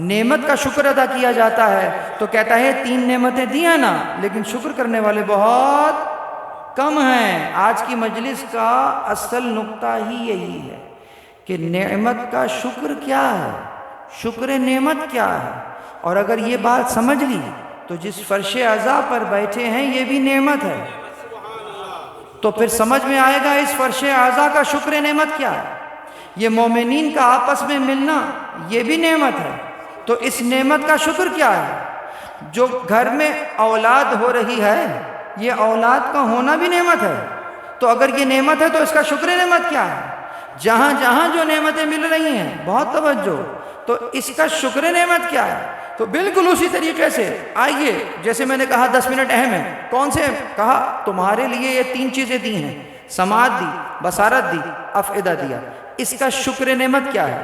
نعمت کا شکر ادا کیا جاتا ہے۔ تو کہتا ہے 3 نعمتیں دیا نا، لیکن شکر کرنے والے بہت کم ہیں۔ آج کی مجلس کا اصل نقطہ ہی یہی ہے کہ نعمت کا شکر کیا ہے، شکر نعمت کیا ہے۔ اور اگر یہ بات سمجھ لی تو جس فرش عزا پر بیٹھے ہیں یہ بھی نعمت ہے، تو پھر سمجھ میں آئے گا اس فرش عزا کا شکر نعمت کیا ہے۔ یہ مومنین کا آپس میں ملنا یہ بھی نعمت ہے، تو اس نعمت کا شکر کیا ہے۔ جو گھر میں اولاد ہو رہی ہے یہ اولاد کا ہونا بھی نعمت ہے، تو اگر یہ نعمت ہے تو اس کا شکر نعمت کیا ہے۔ جہاں جہاں جو نعمتیں مل رہی ہیں بہت توجہ، تو اس کا شکر نعمت کیا ہے۔ تو بالکل اسی طریقے سے آئیے، جیسے میں نے کہا 10 منٹ اہم ہیں۔ کون سے؟ کہا تمہارے لیے یہ 3 چیزیں دی ہیں، سماعت دی، بصارت دی، افئدہ دیا۔ اس کا شکر نعمت کیا ہے؟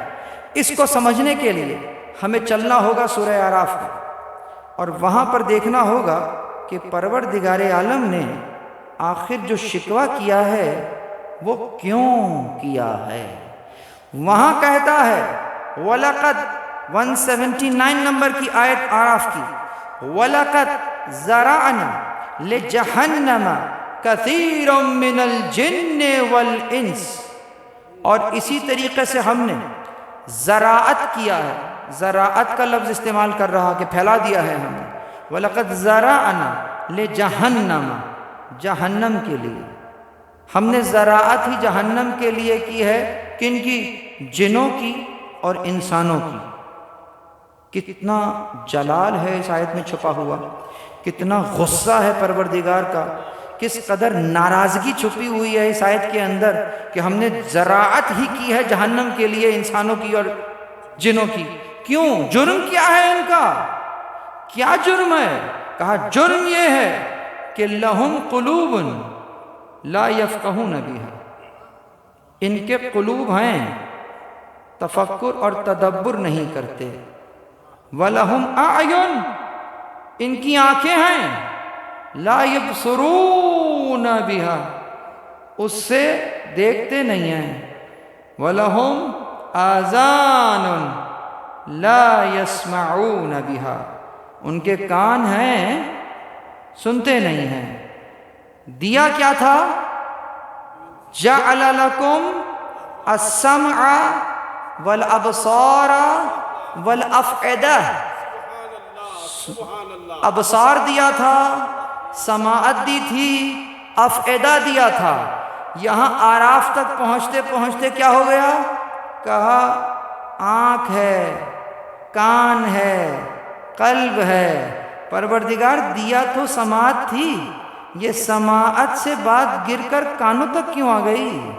اس کو سمجھنے کے لیے ہمیں چلنا ہوگا سورہ اعراف میں، اور وہاں پر دیکھنا ہوگا کہ پروردگار عالم نے آخر جو شکوہ کیا ہے وہ کیوں کیا ہے۔ وہاں کہتا ہے وَلَقَدْ 179 نمبر کی آیت اعراف کی، وَلَقَدْ زَرَعْنَا لِجَهَنَّمَ كَثِيرًا مِّنَ الْجِنِّ وَالْإِنسِ۔ اور اسی طریقے سے ہم نے زراعت کیا ہے، زراعت کا لفظ استعمال کر رہا کہ پھیلا دیا ہے ہم نے۔ وَلَقَدْ زَرَعْنَا لِجَهَنَّمَ، جہنم کے لیے ہم نے زراعت ہی جہنم کے لیے کی ہے۔ کن کی؟ جنوں کی اور انسانوں کی۔ کتنا جلال ہے اس آیت میں چھپا ہوا، کتنا غصہ ہے پروردگار کا، کس قدر ناراضگی چھپی ہوئی ہے اس آیت کے اندر کہ ہم نے زراعت ہی کی ہے جہنم کے لیے، انسانوں کی اور جنوں کی۔ کیوں؟ جرم کیا ہے ان کا؟ کیا جرم ہے؟ کہا جرم یہ ہے کہ لہم قلوب لا یفقہون بہا، ان کے قلوب ہیں تفکر اور تدبر نہیں کرتے۔ وَلَهُمْ أَعْيُنٌ، ان کی آنکھیں ہیں لا يبصرون بها، اس سے دیکھتے نہیں ہیں۔ وَلَهُمْ آذَانٌ لا يسمعون بها، ان کے کان ہیں سنتے نہیں ہیں۔ دیا کیا تھا؟ جَعَلَ لَكُمْ السَّمْعَ وَالْأَبْصَارَ والافئدہ، سبحان اللہ ابصار دیا تھا، سماعت دی تھی، افئدہ دیا تھا۔ یہاں آراف تک پہنچتے پہنچتے کیا ہو گیا؟ کہا آنکھ ہے، کان ہے، قلب ہے۔ پروردگار دیا تو سماعت تھی، یہ سماعت سے بات گر کر کانوں تک کیوں آ گئی؟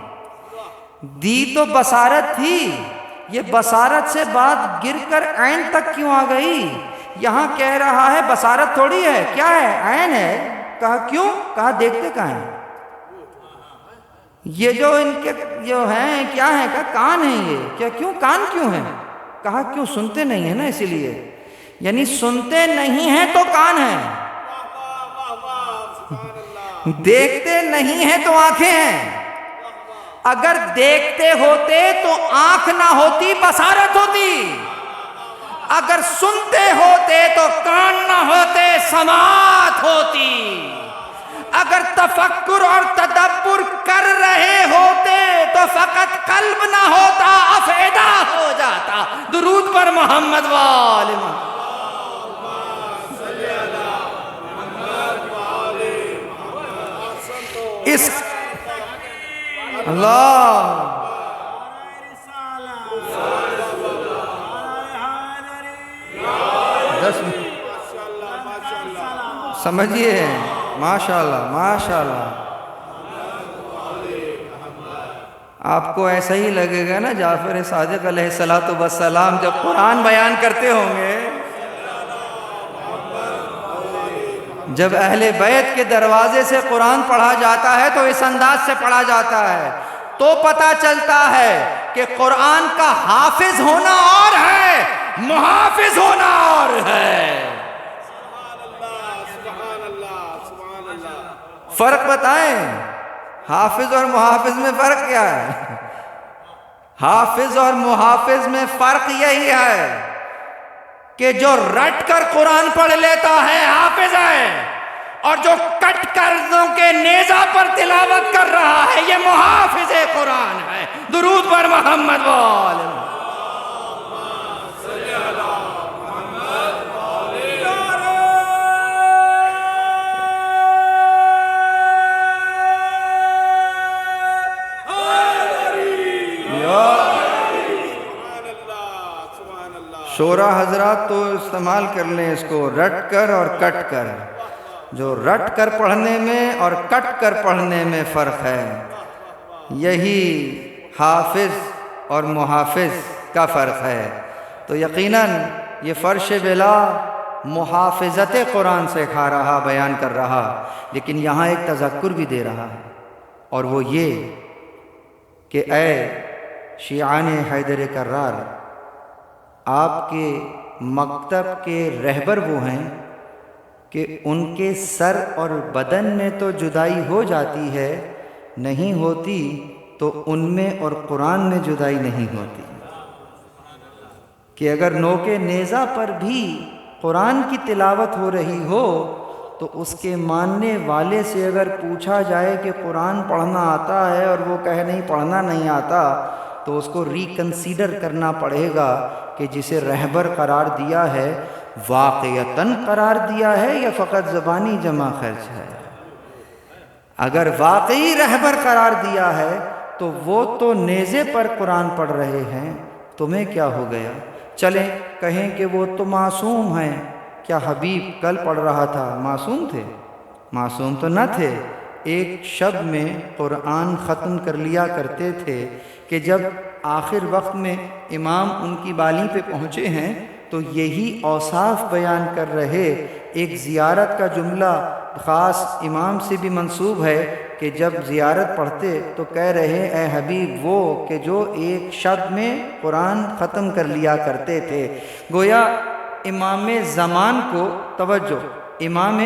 دی تو بصارت تھی، یہ بصارت سے بات گر کر عین تک کیوں آ گئی؟ یہاں کہہ رہا ہے بصارت تھوڑی ہے، کیا ہے؟ عین ہے۔ کہا کیوں؟ کہا دیکھتے کہاں ہیں یہ جو ان کے جو ہیں، کیا ہیں؟ کہا کان ہیں یہ۔ کیا کیوں؟ کان کیوں ہیں؟ کہا کیوں؟ سنتے نہیں ہیں نا اسی لیے۔ یعنی سنتے نہیں ہیں تو کان ہیں، دیکھتے نہیں ہیں تو آنکھیں ہیں۔ اگر دیکھتے ہوتے تو آنکھ نہ ہوتی، بصارت ہوتی۔ اگر سنتے ہوتے تو کان نہ ہوتے، سماعت ہوتی۔ اگر تفکر اور تدبر کر رہے ہوتے تو فقط قلب نہ ہوتا، افئدہ ہو جاتا۔ درود پر محمد وآل محمد۔ اس اللہ سمجھیے، ماشاءاللہ ماشاءاللہ۔ آپ کو ایسا ہی لگے گا نا جعفر صادق علیہ السلام جب قرآن بیان کرتے ہوں گے، جب اہل بیت کے دروازے سے قرآن پڑھا جاتا ہے تو اس انداز سے پڑھا جاتا ہے، تو پتہ چلتا ہے کہ قرآن کا حافظ ہونا اور ہے، محافظ ہونا اور ہے۔ فرق بتائیں، حافظ اور محافظ میں فرق کیا ہے؟ حافظ اور محافظ میں فرق یہی ہے کہ جو رٹ کر قرآن پڑھ لیتا ہے حافظ ہے، اور جو کٹ کر کے نیزہ پر تلاوت کر رہا ہے یہ محافظ قرآن ہے۔ درود پر محمد وآل محمد۔ شورا حضرات تو استعمال کر لیں اس کو، رٹ کر اور کٹ کر۔ جو رٹ کر پڑھنے میں اور کٹ کر پڑھنے میں فرق ہے، یہی حافظ اور محافظ کا فرق ہے۔ تو یقیناً یہ فرش بلا محافظت قرآن سکھا رہا، بیان کر رہا، لیکن یہاں ایک تذکر بھی دے رہا ہے، اور وہ یہ کہ اے شیعان حیدر کرار، آپ کے مکتب کے رہبر وہ ہیں کہ ان کے سر اور بدن میں تو جدائی ہو جاتی ہے، نہیں ہوتی تو ان میں اور قرآن میں جدائی نہیں ہوتی۔ کہ اگر نوکے نیزہ پر بھی قرآن کی تلاوت ہو رہی ہو تو اس کے ماننے والے سے اگر پوچھا جائے کہ قرآن پڑھنا آتا ہے اور وہ کہے نہیں پڑھنا نہیں آتا، تو اس کو ریکنسیڈر کرنا پڑے گا کہ جسے رہبر قرار دیا ہے واقعتاً قرار دیا ہے یا فقط زبانی جمع خرچ ہے۔ اگر واقعی رہبر قرار دیا ہے تو وہ تو نیزے پر قرآن پڑھ رہے ہیں، تمہیں کیا ہو گیا؟ چلیں کہیں کہ وہ تو معصوم ہیں، کیا حبیب کل پڑھ رہا تھا معصوم تھے؟ معصوم تو نہ تھے، ایک شب میں قرآن ختم کر لیا کرتے تھے کہ جب آخر وقت میں امام ان کی بالی پہ پہنچے ہیں تو یہی اوصاف بیان کر رہے۔ ایک زیارت کا جملہ خاص امام سے بھی منسوب ہے کہ جب زیارت پڑھتے تو کہہ رہے اے حبیب وہ کہ جو ایک شب میں قرآن ختم کر لیا کرتے تھے۔ گویا امام زمان کو، توجہ، امام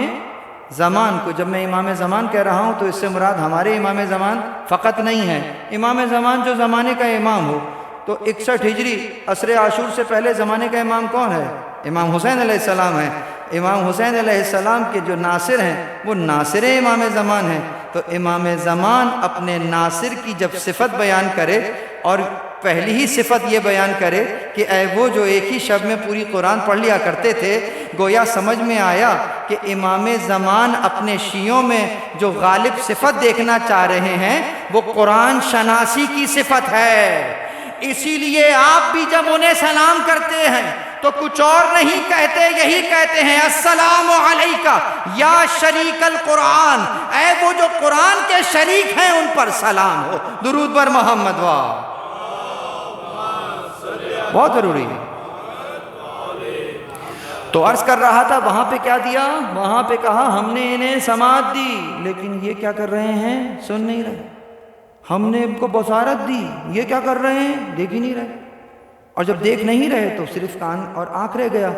زمان کو، جب میں امام زمان کہہ رہا ہوں تو اس سے مراد ہمارے امام زمان فقط نہیں ہے، امام زمان جو زمانے کا امام ہو۔ تو 61 ہجری عصر عاشور سے پہلے زمانے کا امام کون ہے؟ امام حسین علیہ السلام ہے۔ امام حسین علیہ السلام کے جو ناصر ہیں وہ ناصر امام زمان ہیں۔ تو امام زمان اپنے ناصر کی جب صفت بیان کرے اور پہلی ہی صفت یہ بیان کرے کہ اے وہ جو ایک ہی شب میں پوری قرآن پڑھ لیا کرتے تھے، گویا سمجھ میں آیا کہ امام زمان اپنے شیعوں میں جو غالب صفت دیکھنا چاہ رہے ہیں وہ قرآن شناسی کی صفت ہے۔ اسی لیے آپ بھی جب انہیں سلام کرتے ہیں تو کچھ اور نہیں کہتے، یہی کہتے ہیں السلام علیکہ یا شریک القرآن، اے وہ جو قرآن کے شریک ہیں ان پر سلام ہو۔ درود بر محمد واہ، بہت ضروری ہے۔ تو عرض کر رہا تھا وہاں پہ کیا دیا، وہاں پہ کہا ہم نے انہیں سماعت دی، لیکن یہ کیا کر رہے ہیں، سن نہیں رہے۔ ہم نے ان کو بصارت دی، یہ کیا کر رہے ہیں، دیکھ ہی نہیں رہے۔ اور جب دیکھ نہیں رہے تو صرف کان اور آنکھ رہ گیا۔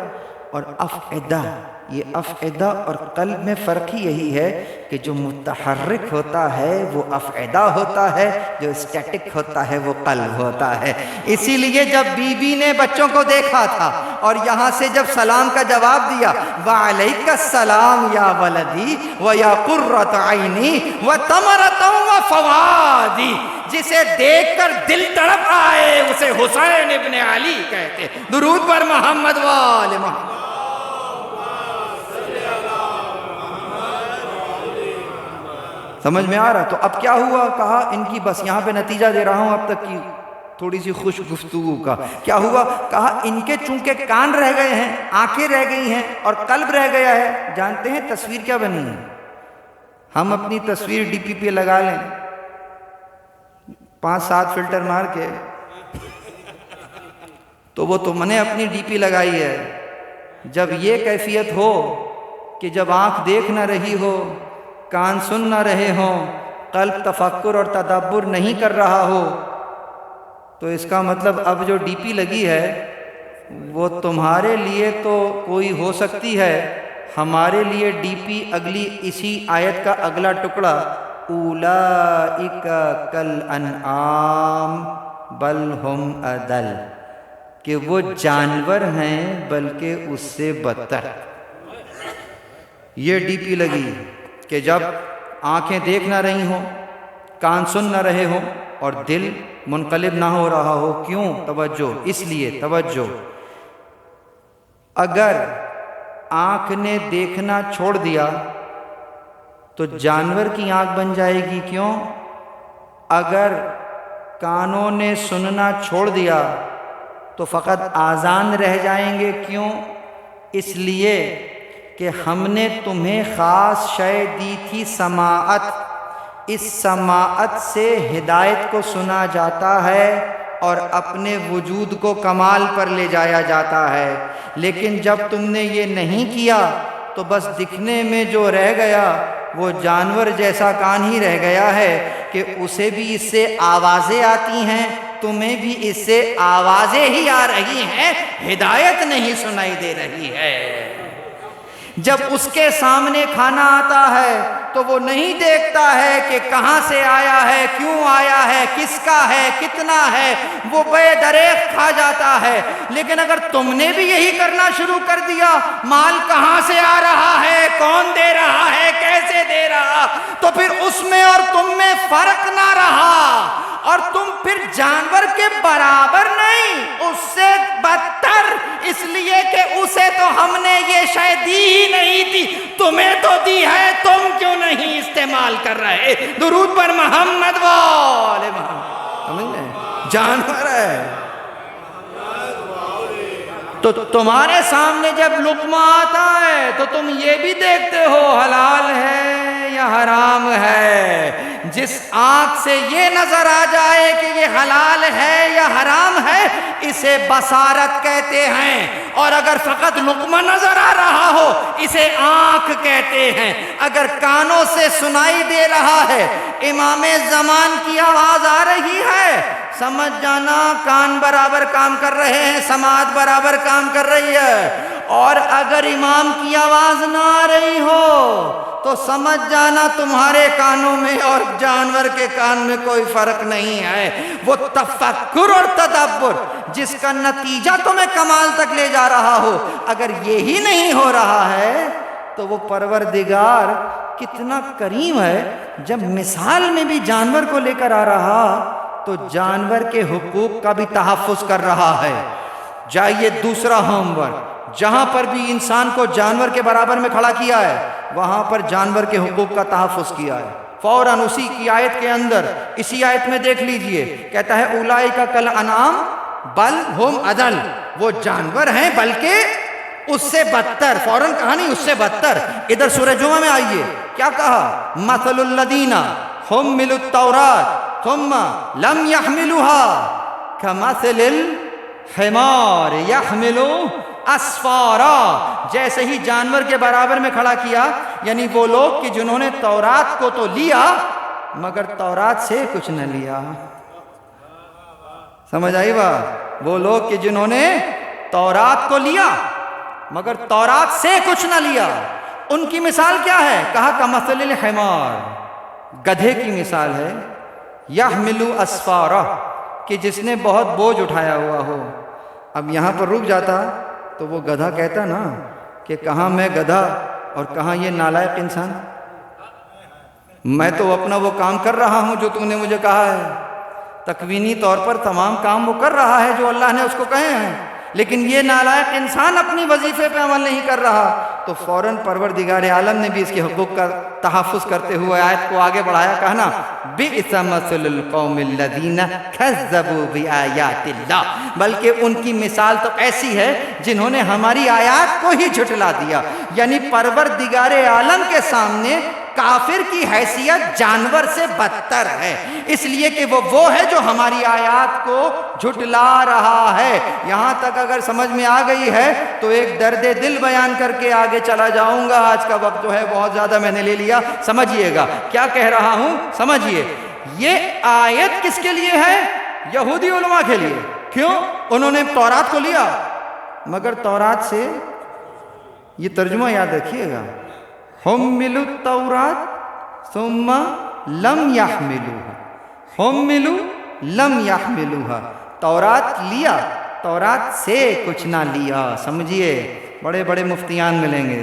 اور افئدہ، یہ افئدہ اور قلب میں فرق ہی یہی ہے کہ جو متحرک ہوتا ہے وہ افئدہ ہوتا ہے، جو اسٹیٹک ہوتا ہے وہ قلب ہوتا ہے۔ اسی لیے جب بی بی نے بچوں کو دیکھا تھا اور یہاں سے جب سلام کا جواب دیا وعلیک السلام یا ولدی ویا قرۃ عینی وثمرۃ وفؤادی، جسے دیکھ کر دل تڑپ آئے اسے حسین ابن علی کہتے۔ درود پر محمد وآل محمد۔ سمجھ میں آ رہا؟ تو اب کیا ہوا، کہا ان کی بس یہاں پہ نتیجہ دے رہا ہوں اب تک کی تھوڑی سی خوش گفتگو کا۔ کیا ہوا، کہا ان کے چونکہ کان رہ گئے ہیں، آنکھیں رہ گئی ہیں اور قلب رہ گیا ہے، جانتے ہیں تصویر کیا بنی ہے؟ ہم اپنی تصویر ڈی پی پہ لگا لیں 5-7 فلٹر مار کے، تو وہ تم نے اپنی ڈی پی لگائی ہے۔ جب یہ کیفیت ہو کہ جب آنکھ دیکھ نہ رہی ہو، کان سن نہ رہے ہوں، قلب تفکر اور تدبر نہیں کر رہا ہو، تو اس کا مطلب اب جو ڈی پی لگی ہے وہ تمہارے لیے تو کوئی ہو سکتی ہے، ہمارے لیے ڈی پی اگلی اسی آیت کا اگلا ٹکڑا اولئک کالانعام بل ہم اضل، کہ وہ جانور ہیں بلکہ اس سے بدتر۔ یہ ڈی پی لگی کہ جب آنکھیں دیکھ نہ رہی ہوں، کان سن نہ رہے ہوں اور دل منقلب نہ ہو رہا ہو۔ کیوں؟ توجہ، اس لیے توجہ، اگر آنکھ نے دیکھنا چھوڑ دیا تو جانور کی آنکھ بن جائے گی۔ کیوں؟ اگر کانوں نے سننا چھوڑ دیا تو فقط آذان رہ جائیں گے۔ کیوں؟ اس لیے کہ ہم نے تمہیں خاص شے دی تھی سماعت، اس سماعت سے ہدایت کو سنا جاتا ہے اور اپنے وجود کو کمال پر لے جایا جاتا ہے۔ لیکن جب تم نے یہ نہیں کیا تو بس دکھنے میں جو رہ گیا وہ جانور جیسا کان ہی رہ گیا ہے کہ اسے بھی اس سے آوازیں آتی ہیں، تمہیں بھی اس سے آوازیں ہی آ رہی ہیں، ہدایت نہیں سنائی دے رہی ہے۔ جب اس کے سامنے کھانا آتا ہے تو وہ نہیں دیکھتا ہے کہ کہاں سے آیا ہے، کیوں آیا ہے، کس کا ہے، کتنا ہے، وہ بے دریغ کھا جاتا ہے۔ لیکن اگر تم نے بھی یہی کرنا شروع کر دیا، مال کہاں سے آ رہا ہے، کون دے رہا ہے، کیسے دے رہا، تو پھر اس میں اور تم میں فرق نہ رہا، اور تم پھر جانور کے برابر نہیں، اس سے بدتر، اس لیے کہ اسے تو ہم نے یہ شے دی ہی نہیں تھی، تمہیں تو دی ہے، تم کیوں نہیں استعمال کر رہے؟ درود پر محمد وآل محمد۔ سمجھ لیں؟ جانور ہے تو تمہارے سامنے جب لقمہ آتا ہے تو تم یہ بھی دیکھتے ہو حلال ہے یا حرام ہے۔ جس آنکھ سے یہ نظر آ جائے کہ یہ حلال ہے یا حرام ہے اسے بصارت کہتے ہیں، اور اگر فقط لقمہ نظر آ رہا ہو اسے آنکھ کہتے ہیں۔ اگر کانوں سے سنائی دے رہا ہے، امام زمان کی آواز آ رہی ہے، سمجھ جانا کان برابر کام کر رہے ہیں، سماعت برابر کام کر رہی ہے۔ اور اگر امام کی آواز نہ آ رہی ہو تو سمجھ جانا تمہارے کانوں میں اور جانور کے کان میں کوئی فرق نہیں ہے۔ وہ تفکر اور تدبر جس کا نتیجہ تمہیں کمال تک لے جا رہا ہو، اگر یہی نہیں ہو رہا ہے تو وہ پروردگار کتنا کریم ہے، جب مثال میں بھی جانور کو لے کر آ رہا تو جانور کے حقوق کا بھی تحفظ کر رہا ہے۔ جائیے دوسرا ہوم ورک، جہاں پر بھی انسان کو جانور کے برابر میں کھڑا کیا ہے وہاں پر جانور کے حقوق کا تحفظ کیا ہے۔ فوراً اسی کی آیت کے اندر، اسی آیت میں دیکھ لیجئے، کہتا ہے اولئک کالانعام بل ہم اضل، وہ جانور ہیں بلکہ اس سے بدتر۔ فوراً کہا نہیں، اس سے بدتر۔ ادھر سورہ جمعہ میں آئیے، کیا کہا؟ مثل الذین حملوا التوراۃ ثم لم يحملوها كمثل الحمار يحمل اسفارا، جیسے ہی جانور کے برابر میں کھڑا کیا، یعنی وہ لوگ کہ جنہوں نے تورات کو تو لیا مگر تورات سے کچھ نہ لیا۔ سمجھ آئی بات؟ وہ لوگ کہ جنہوں نے تورات کو لیا مگر تورات سے کچھ نہ لیا، ان کی مثال کیا ہے؟ کہا کمثل الحمار، گدھے کی مثال ہے، یحمل اسفارا، کہ جس نے بہت بوجھ اٹھایا ہوا ہو۔ اب یہاں پر رک جاتا تو وہ گدھا کہتا نا کہ کہاں میں گدھا اور کہاں یہ نالائق انسان، میں تو اپنا وہ کام کر رہا ہوں جو تم نے مجھے کہا ہے۔ تکوینی طور پر تمام کام وہ کر رہا ہے جو اللہ نے اس کو کہے ہیں، لیکن یہ نالائق انسان اپنی وظیفے پہ عمل نہیں کر رہا۔ تو فوراً پروردگار عالم نے بھی اس کے حقوق کا تحفظ کرتے ہوئے آیت کو آگے بڑھایا، کہنا بئس مثل القوم الذین کذبوا بآیات اللہ، بلکہ ان کی مثال تو ایسی ہے جنہوں نے ہماری آیات کو ہی جھٹلا دیا۔ یعنی پروردگار عالم کے سامنے کافر کی حیثیت جانور سے بدتر ہے، اس لیے کہ وہ ہے جو ہماری آیات کو جھٹلا رہا ہے۔ یہاں تک اگر سمجھ میں آ گئی ہے تو ایک درد دل بیان کر کے آگے چلا جاؤں گا۔ آج کا وقت جو ہے بہت زیادہ میں نے لے لیا، سمجھیے گا کیا کہہ رہا ہوں، سمجھیے۔ یہ آیت کس کے لیے ہے؟ یہودی علماء کے لیے۔ کیوں؟ انہوں نے تورات کو لیا مگر تورات سے، یہ ترجمہ یاد رکھیے گا، حملوا التوراۃ ثم لم يحملوها، حملوا لم يحملوها، تورات لیا تورات سے کچھ نہ لیا۔ سمجھیے، بڑے بڑے مفتیان ملیں گے،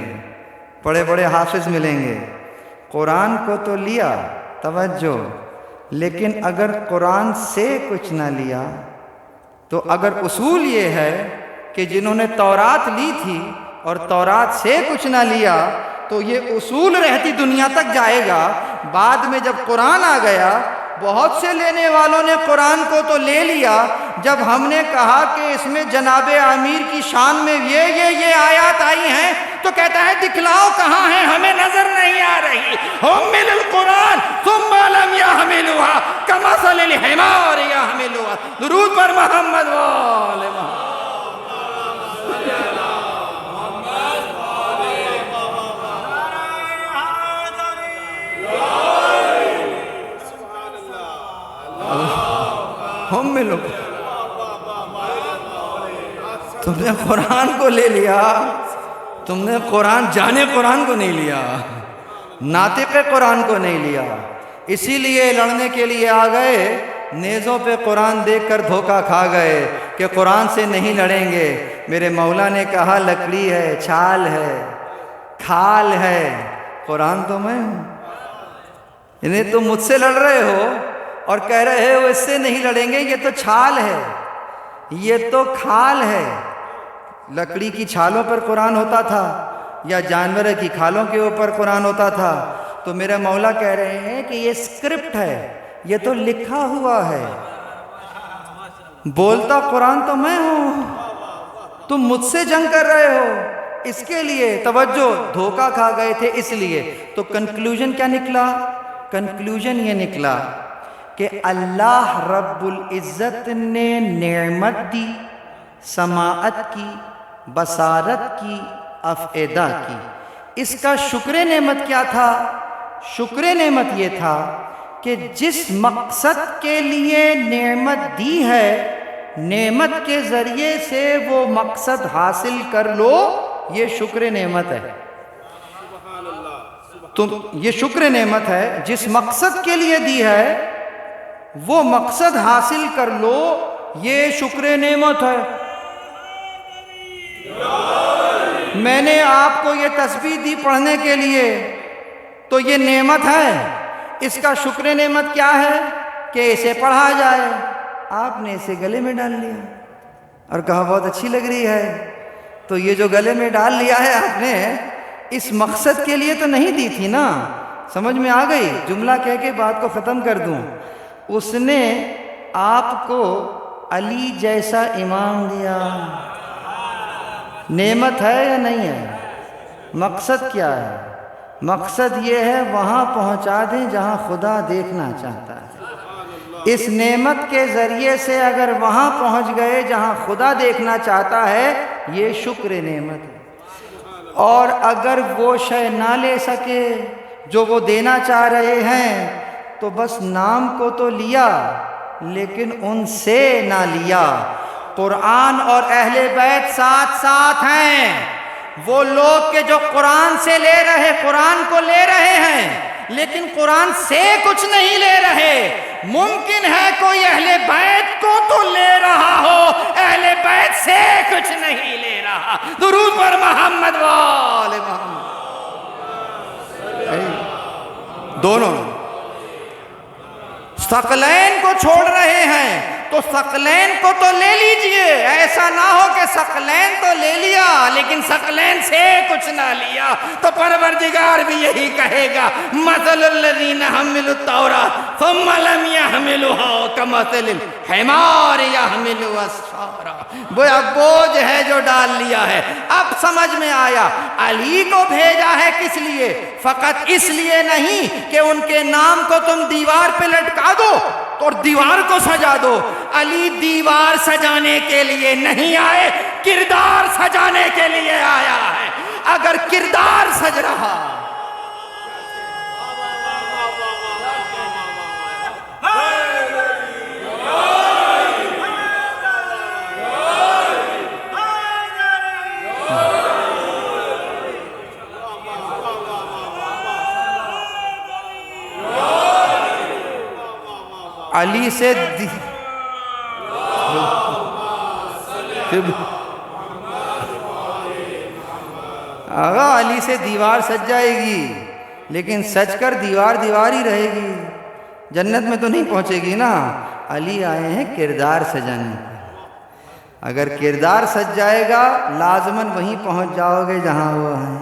بڑے بڑے حافظ ملیں گے، قرآن کو تو لیا، توجہ، لیکن اگر قرآن سے کچھ نہ لیا تو اگر اصول یہ ہے کہ جنہوں نے تورات لی تھی اور تورات سے کچھ نہ لیا تو یہ اصول رہتی دنیا تک جائے گا۔ بعد میں جب قرآن آ گیا، بہت سے لینے والوں نے قرآن کو تو لے لیا، جب ہم نے کہا کہ اس میں جناب امیر کی شان میں یہ آیات آئی ہیں تو کہتا ہے دکھلاؤ کہاں ہیں، ہمیں نظر نہیں آ رہی۔ حمل القرآن ثم لم يحملوها كمثل الحمار يحملوها، درود پر محمد وآل محمد۔ ہم ملو، تم نے قرآن کو لے لیا، تم نے قرآن جانے قرآن کو نہیں لیا، ناطق قرآن کو نہیں لیا، اسی لیے لڑنے کے لیے آ گئے، نیزوں پہ قرآن دیکھ کر دھوکہ کھا گئے کہ قرآن سے نہیں لڑیں گے۔ میرے مولا نے کہا لکڑی ہے، چھال ہے، کھال ہے، قرآن تو میں ہوں۔ انہیں تم مجھ سے لڑ رہے ہو اور کہہ رہے ہو اس سے نہیں لڑیں گے، یہ تو چھال ہے، یہ تو کھال ہے۔ لکڑی کی چھالوں پر قرآن ہوتا تھا یا جانور کی کھالوں کے اوپر قرآن ہوتا تھا؟ تو میرے مولا کہہ رہے ہیں کہ یہ اسکرپٹ ہے، یہ تو لکھا ہوا ہے، بولتا قرآن تو میں ہوں، تم مجھ سے جنگ کر رہے ہو۔ اس کے لیے توجہ، دھوکہ کھا گئے تھے اس لیے۔ تو کنکلوژن کیا نکلا؟ کنکلوژن یہ نکلا کہ اللہ رب العزت نے نعمت دی، سماعت کی، بصارت کی، افئدہ کی۔ اس کا شکر نعمت کیا تھا؟ شکر نعمت یہ تھا کہ جس مقصد کے لیے نعمت دی ہے، نعمت کے ذریعے سے وہ مقصد حاصل کر لو، یہ شکر نعمت ہے۔ تم یہ شکر نعمت ہے، جس مقصد کے لیے دی ہے وہ مقصد حاصل کر لو، یہ شکر نعمت ہے۔ میں نے آپ کو یہ تسبیح دی پڑھنے کے لیے تو یہ نعمت ہے۔ اس کا شکر نعمت کیا ہے؟ کہ اسے پڑھا جائے۔ آپ نے اسے گلے میں ڈال لیا اور کہا بہت اچھی لگ رہی ہے۔ تو یہ جو گلے میں ڈال لیا ہے آپ نے، اس مقصد کے لیے تو نہیں دی تھی نا۔ سمجھ میں آ گئی؟ جملہ کہہ کے بات کو ختم کر دوں۔ اس نے آپ کو علی جیسا امام دیا۔ نعمت ہے یا نہیں ہے؟ مقصد کیا ہے؟ مقصد یہ ہے وہاں پہنچا دیں جہاں خدا دیکھنا چاہتا ہے۔ اس نعمت کے ذریعے سے اگر وہاں پہنچ گئے جہاں خدا دیکھنا چاہتا ہے، یہ شکر نعمت ہے۔ اور اگر وہ شے نہ لے سکے جو وہ دینا چاہ رہے ہیں، تو بس نام کو تو لیا لیکن ان سے نہ لیا۔ قرآن اور اہل بیت ساتھ ساتھ ہیں۔ وہ لوگ کہ جو قرآن سے لے رہے، قرآن کو لے رہے ہیں لیکن قرآن سے کچھ نہیں لے رہے۔ ممکن ہے کوئی اہل بیت کو تو لے رہا ہو، اہل بیت سے کچھ نہیں لے رہا۔ درود پر محمد وآل محمد۔ دونوں ثقلین کو چھوڑ رہے ہیں تو ثقلین کو تو لے لیجئے، ایسا نہ ہو کہ ثقلین تو لے لیا لیکن ثقلین سے کچھ نہ لیا۔ تو پروردگار بھی یہی کہے گا، مثل الذین حملوا التوراۃ ثم لم يحملوها كمثل الحمار يحمل اسفارا۔ وہ بوجھ ہے جو ڈال لیا ہے۔ اب سمجھ میں آیا علی کو بھیجا ہے کس لیے؟ فقط اس لیے نہیں کہ ان کے نام کو تم دیوار پہ لٹکا دو اور دیوار کو سجا دو۔ علی دیوار سجانے کے لیے نہیں آئے، کردار سجانے کے لیے آیا ہے۔ اگر کردار سج رہا، علی سے آغا علی سے دیوار سج جائے گی لیکن سج کر دیوار دیوار ہی رہے گی، جنت میں تو نہیں پہنچے گی نا۔ علی آئے ہیں کردار سجانے کے۔ اگر کردار سج جائے گا لازماً وہیں پہنچ جاؤ گے جہاں وہ ہیں،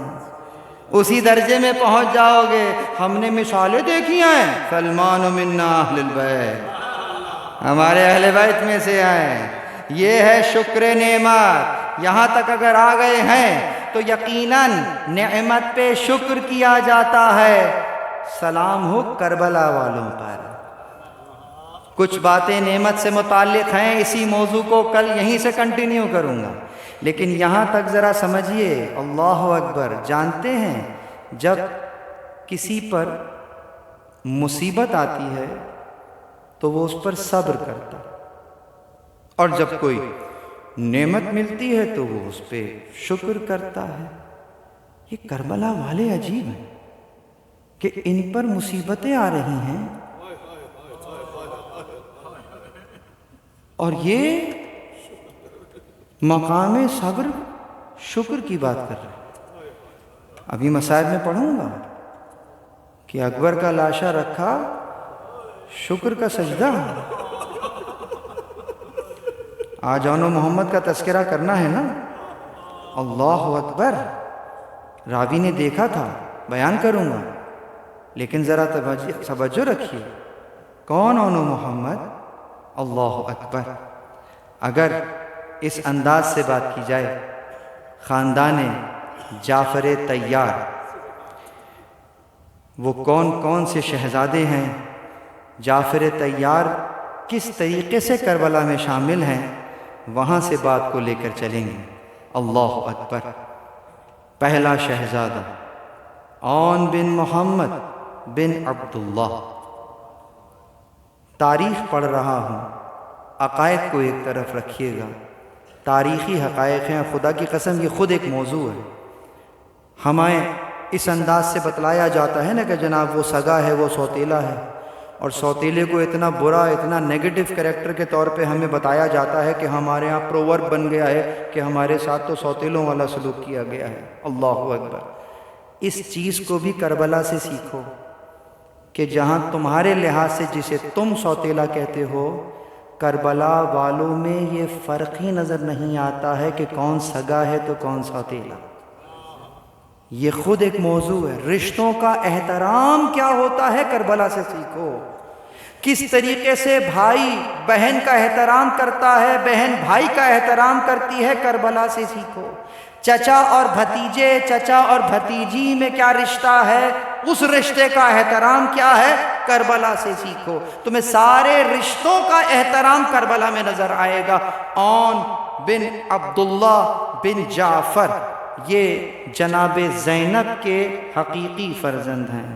اسی درجے میں پہنچ جاؤ گے۔ ہم نے مثالیں دیکھی ہیں، سلمان منا اہل البیت، ہمارے اہل بیت میں سے ہیں۔ یہ ہے شکر نعمت۔ یہاں تک اگر آ گئے ہیں تو یقیناً نعمت پہ شکر کیا جاتا ہے۔ سلام ہو کربلا والوں پر۔ کچھ باتیں نعمت سے متعلق ہیں، اسی موضوع کو کل یہیں سے کنٹینیو کروں گا، لیکن یہاں تک ذرا سمجھیے۔ اللہ اکبر۔ جانتے ہیں جب کسی پر مصیبت آتی ہے تو وہ اس پر صبر کرتا، اور جب کوئی نعمت ملتی ہے تو وہ اس پہ شکر کرتا ہے۔ یہ کربلا والے عجیب ہیں کہ ان پر مصیبتیں آ رہی ہیں اور یہ مقام صبر شکر کی بات کر رہے ہیں۔ ابھی مصائب میں پڑھوں گا کہ اکبر کا لاشا رکھا شکر کا سجدہ۔ آج آن محمد کا تذکرہ کرنا ہے نا۔ اللہ اکبر۔ راوی نے دیکھا تھا، بیان کروں گا لیکن ذرا توجہ رکھیے۔ کون آن محمد؟ اللہ اکبر۔ اگر اس انداز سے بات کی جائے، خاندان جعفر طیار، وہ کون کون سے شہزادے ہیں، جعفر طیار کس طریقے سے کربلا میں شامل ہیں، وہاں سے بات کو لے کر چلیں گے۔ اللہ اکبر۔ پہلا شہزادہ عون بن محمد بن عبداللہ۔ تاریخ پڑھ رہا ہوں، عقائد کو ایک طرف رکھیے گا، تاریخی حقائق ہیں، خدا کی قسم یہ خود ایک موضوع ہے۔ ہمیں اس انداز سے بتلایا جاتا ہے نا کہ جناب وہ سگا ہے، وہ سوتیلا ہے، اور سوتیلے کو اتنا برا، اتنا نیگیٹو کریکٹر کے طور پہ ہمیں بتایا جاتا ہے کہ ہمارے ہاں پروورب بن گیا ہے کہ ہمارے ساتھ تو سوتیلوں والا سلوک کیا گیا ہے۔ اللہ اکبر۔ اس چیز کو بھی کربلا سے سیکھو۔ کہ جہاں تمہارے لحاظ سے جسے تم سوتیلا کہتے ہو، کربلا والوں میں یہ فرق ہی نظر نہیں آتا ہے کہ کون سگا ہے تو کون سوتیلا۔ یہ خود ایک موضوع ہے۔ رشتوں کا احترام کیا ہوتا ہے کربلا سے سیکھو۔ کس طریقے سے بھائی بہن کا احترام کرتا ہے، بہن بھائی کا احترام کرتی ہے، کربلا سے سیکھو۔ چچا اور بھتیجے، چچا اور بھتیجی میں کیا رشتہ ہے، اس رشتے کا احترام کیا ہے، کربلا سے سیکھو۔ تمہیں سارے رشتوں کا احترام کربلا میں نظر آئے گا۔ عون بن عبداللہ بن جعفر یہ جناب زینب کے حقیقی فرزند ہیں۔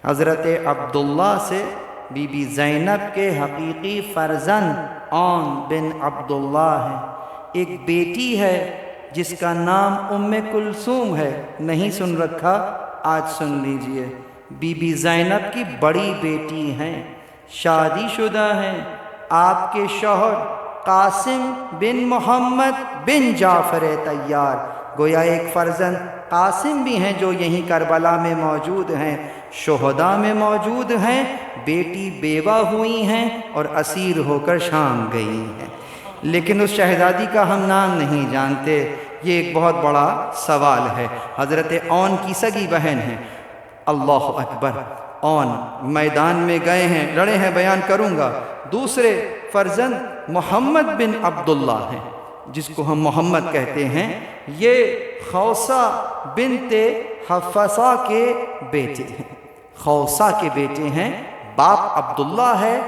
حضرت عبداللہ سے بی بی زینب کے حقیقی فرزند عون بن عبداللہ ہیں۔ ایک بیٹی ہے جس کا نام ام کلثوم ہے، نہیں سن رکھا؟ آج سن لیجئے۔ بی بی زینب کی بڑی بیٹی ہیں، شادی شدہ ہیں۔ آپ کے شوہر قاسم بن محمد بن جعفر طیار، گویا ایک فرزند قاسم بھی ہیں جو یہیں کربلا میں موجود ہیں، شہداء میں موجود ہیں۔ بیٹی بیوہ ہوئی ہیں اور اسیر ہو کر شام گئی ہیں، لیکن اس شہزادی کا ہم نام نہیں جانتے۔ یہ ایک بہت بڑا سوال ہے۔ حضرت عون کی سگی بہن ہیں۔ اللہ اکبر، عون میدان میں گئے ہیں، لڑے ہیں، بیان کروں گا۔ دوسرے فرزند محمد بن عبداللہ ہیں، جس کو ہم محمد کہتے ہیں۔ یہ خوسہ بنت حفصہ کے بیٹے ہیں، خوسہ کے بیٹے ہیں۔ باپ عبداللہ ہے،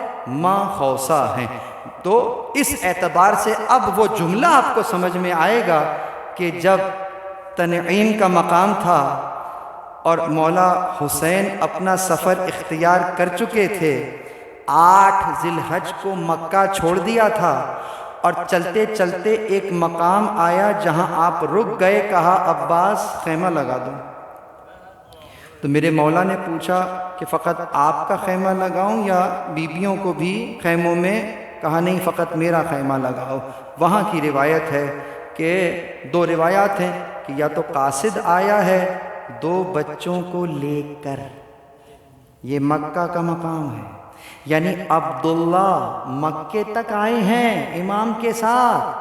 ماں خوسہ ہیں۔ تو اس اعتبار سے اب وہ جملہ آپ کو سمجھ میں آئے گا کہ جب تنعیم کا مقام تھا اور مولا حسین اپنا سفر اختیار کر چکے تھے، 8 ذی الحج کو مکہ چھوڑ دیا تھا، اور چلتے چلتے ایک مقام آیا جہاں آپ رک گئے، کہا عباس خیمہ لگا دو۔ تو میرے مولا نے پوچھا کہ فقط آپ کا خیمہ لگاؤں یا بیبیوں کو بھی خیموں میں؟ کہا نہیں، فقط میرا خیمہ لگاؤ۔ وہاں کی روایت ہے کہ 2 روایات ہیں کہ یا تو قاصد آیا ہے 2 بچوں کو لے کر، یہ مکہ کا مقام ہے، یعنی عبداللہ مکے تک آئے ہیں امام کے ساتھ۔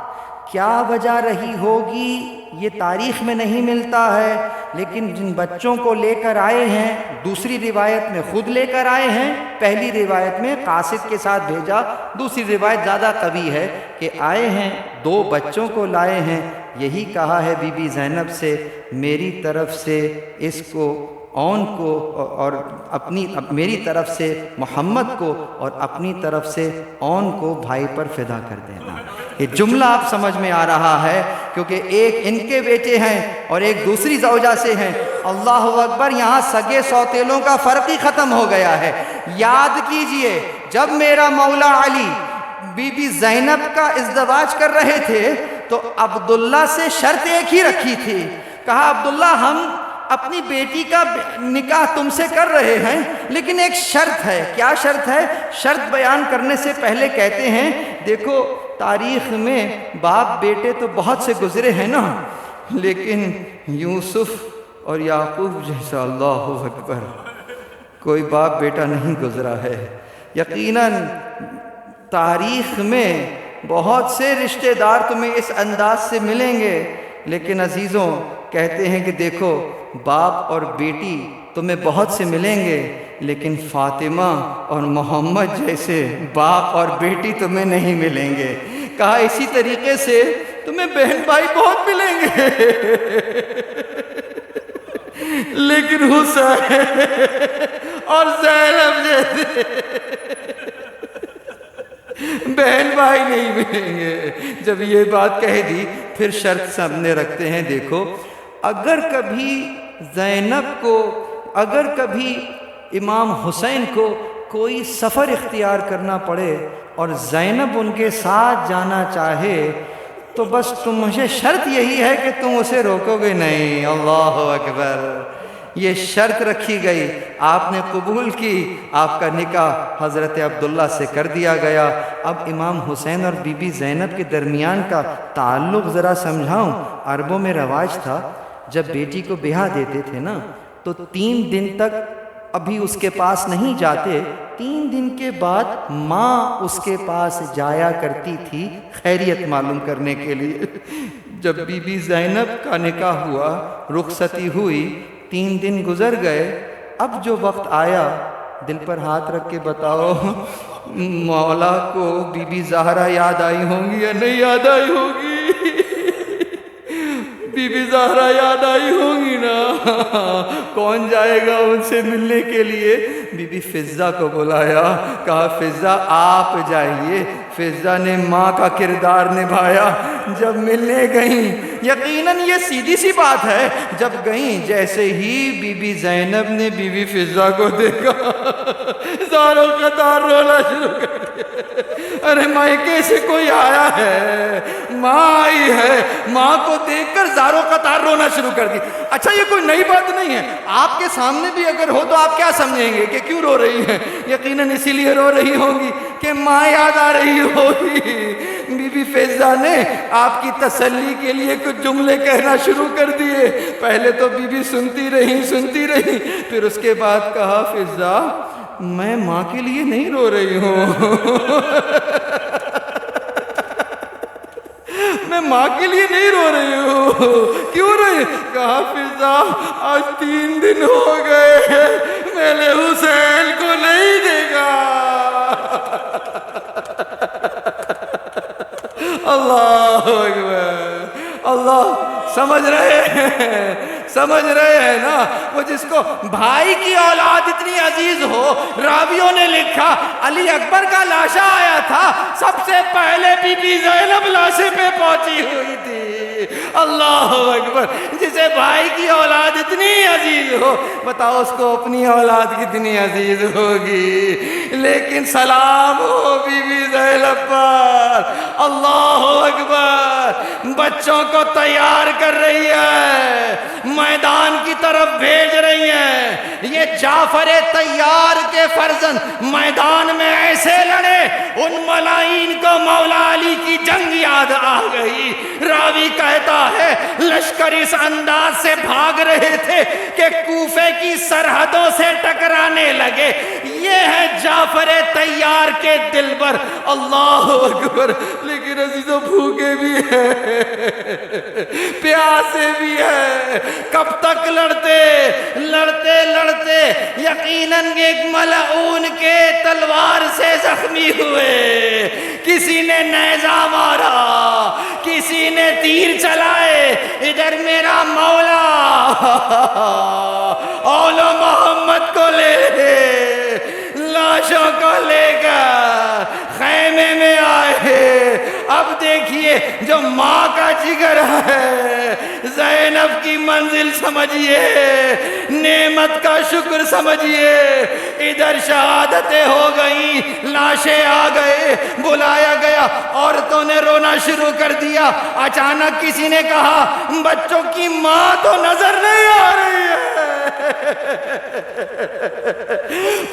کیا وجہ رہی ہوگی یہ تاریخ میں نہیں ملتا ہے، لیکن جن بچوں کو لے کر آئے ہیں، دوسری روایت میں خود لے کر آئے ہیں، پہلی روایت میں قاصد کے ساتھ بھیجا، دوسری روایت زیادہ قوی ہے کہ آئے ہیں 2 بچوں کو لائے ہیں۔ یہی کہا ہے بی بی زینب سے، میری طرف سے اس کو عون کو اور میری طرف سے محمد کو اور اپنی طرف سے عون کو بھائی پر فدا کر دینا۔ یہ جملہ آپ سمجھ میں آ رہا ہے، کیونکہ ایک ان کے بیٹے ہیں اور ایک دوسری زوجہ سے ہیں۔ اللہ اکبر، یہاں سگے سوتیلوں کا فرق ہی ختم ہو گیا ہے۔ یاد کیجئے، جب میرا مولا علی بی بی زینب کا ازدواج کر رہے تھے تو عبداللہ سے شرط ایک ہی رکھی تھی، کہا عبداللہ ہم اپنی بیٹی کا نکاح تم سے کر رہے ہیں، لیکن ایک شرط ہے۔ کیا شرط ہے؟ شرط بیان کرنے سے پہلے کہتے ہیں دیکھو تاریخ میں باپ بیٹے تو بہت سے گزرے ہیں نا، لیکن یوسف اور یعقوب جیسا اللہ اکبر کوئی باپ بیٹا نہیں گزرا ہے۔ یقیناً تاریخ میں بہت سے رشتہ دار تمہیں اس انداز سے ملیں گے، لیکن عزیزوں کہتے ہیں کہ دیکھو باپ اور بیٹی تمہیں بہت سے ملیں گے، لیکن فاطمہ اور محمد جیسے باپ اور بیٹی تمہیں نہیں ملیں گے۔ کہا اسی طریقے سے تمہیں بہن بھائی بہت ملیں گے، لیکن حسین اور زینب جیسے بہن بھائی نہیں ملیں گے۔ جب یہ بات کہہ دی پھر شرط سامنے رکھتے ہیں، دیکھو اگر کبھی زینب کو، اگر کبھی امام حسین کو کوئی سفر اختیار کرنا پڑے اور زینب ان کے ساتھ جانا چاہے تو بس مجھے شرط یہی ہے کہ تم اسے روکو گے نہیں۔ اللہ اکبر، یہ شرط رکھی گئی، آپ نے قبول کی، آپ کا نکاح حضرت عبداللہ سے کر دیا گیا۔ اب امام حسین اور بی بی زینب کے درمیان کا تعلق ذرا سمجھاؤں۔ عربوں میں رواج تھا جب بیٹی کو بیاہ دیتے تھے نا تو 3 دن تک ابھی اس کے پاس نہیں جاتے، 3 دن کے بعد ماں اس کے پاس جایا کرتی تھی خیریت معلوم کرنے کے لیے۔ جب بی بی زینب کا نکاح ہوا، رخصتی ہوئی، 3 دن گزر گئے، اب جو وقت آیا، دل پر ہاتھ رکھ کے بتاؤ مولا کو بی بی زہرا یاد آئی ہوں گی یا نہیں یاد آئی ہوگی؟ بی بی زہرا یاد آئی ہوں گی نا؟ کون جائے گا ان سے ملنے کے لیے؟ بی بی فضہ کو بلایا، کہا فضہ آپ جائیے۔ فضہ نے ماں کا کردار نبھایا، جب ملنے گئیں، یقیناً یہ سیدھی سی بات ہے، جب گئیں جیسے ہی بی بی زینب نے بی بی فضہ کو دیکھا زاروں قطار رونا شروع کر دیا۔ ارے مائکے سے کوئی آیا ہے، ماں آئی ہے، ماں کو دیکھ کر زاروں قطار رونا شروع کر دی۔ اچھا یہ کوئی نئی بات نہیں ہے، آپ کے سامنے بھی اگر ہو تو آپ کیا سمجھیں گے کہ کیوں رو رہی ہیں؟ یقیناً اسی لیے رو رہی ہوں گی کہ ماں یاد آ رہی ہوگی۔ بی بی فضہ نے آپ کی تسلی کے لیے کچھ جملے کہنا شروع کر دیے۔ پہلے تو بی بی سنتی رہی، پھر اس کے بعد کہا فضہ میں ماں کے لیے نہیں رو رہی ہوں، میں ماں کے لیے نہیں رو رہی ہوں۔ کیوں رہی؟ کہا فضہ آج 3 دن ہو گئے میں نے حسین کو نہیں دیکھا۔ اللہ اکبر، اللہ سمجھ رہے ہیں نا؟ وہ جس کو بھائی کی اولاد اتنی عزیز ہو، راویوں نے لکھا علی اکبر کا لاشا آیا تھا، سب سے پہلے بی بی زینب لاشے پہ پہنچی ہوئی تھی۔ اللہ اکبر، جسے بھائی کی اولاد اتنی عزیز ہو، بتاؤ اس کو اپنی اولاد کتنی عزیز ہوگی۔ لیکن سلام ہو بی بی زینب پر۔ اللہ اکبر، بچوں کو تیار کر رہی ہے، میدان کی طرف بھیج رہی ہیں۔ یہ جعفر طیار کے فرزند میدان میں ایسے لڑے، ان ملائین کو مولا علی کی جنگ یاد آ گئی۔ راوی کہتا ہے لشکر اس انداز سے بھاگ رہے تھے کہ کوفے کی سرحدوں سے ٹکرانے لگے۔ یہ ہے جعفر طیار کے دلبر۔ اللہ اکبر، لیکن عزیزوں بھوکے بھی ہیں، پیاسے بھی ہیں۔ کب تک لڑتے یقیناً ایک ملعون کے تلوار سے زخمی ہوئے، کسی نے نیزہ مارا، کسی نے تیر چلائے۔ ادھر میرا مولا اولو محمد کو لے لاشوں کو لے کر خیمے میں آئے۔ اب دیکھیے جو ماں کا جگر ہے، زینب کی منزل سمجھیے، نعمت کا شکر سمجھیے۔ ادھر شہادتیں ہو گئیں، لاشیں آ گئے، بلایا گیا، عورتوں نے رونا شروع کر دیا۔ اچانک کسی نے کہا بچوں کی ماں تو نظر نہیں آ رہی ہے۔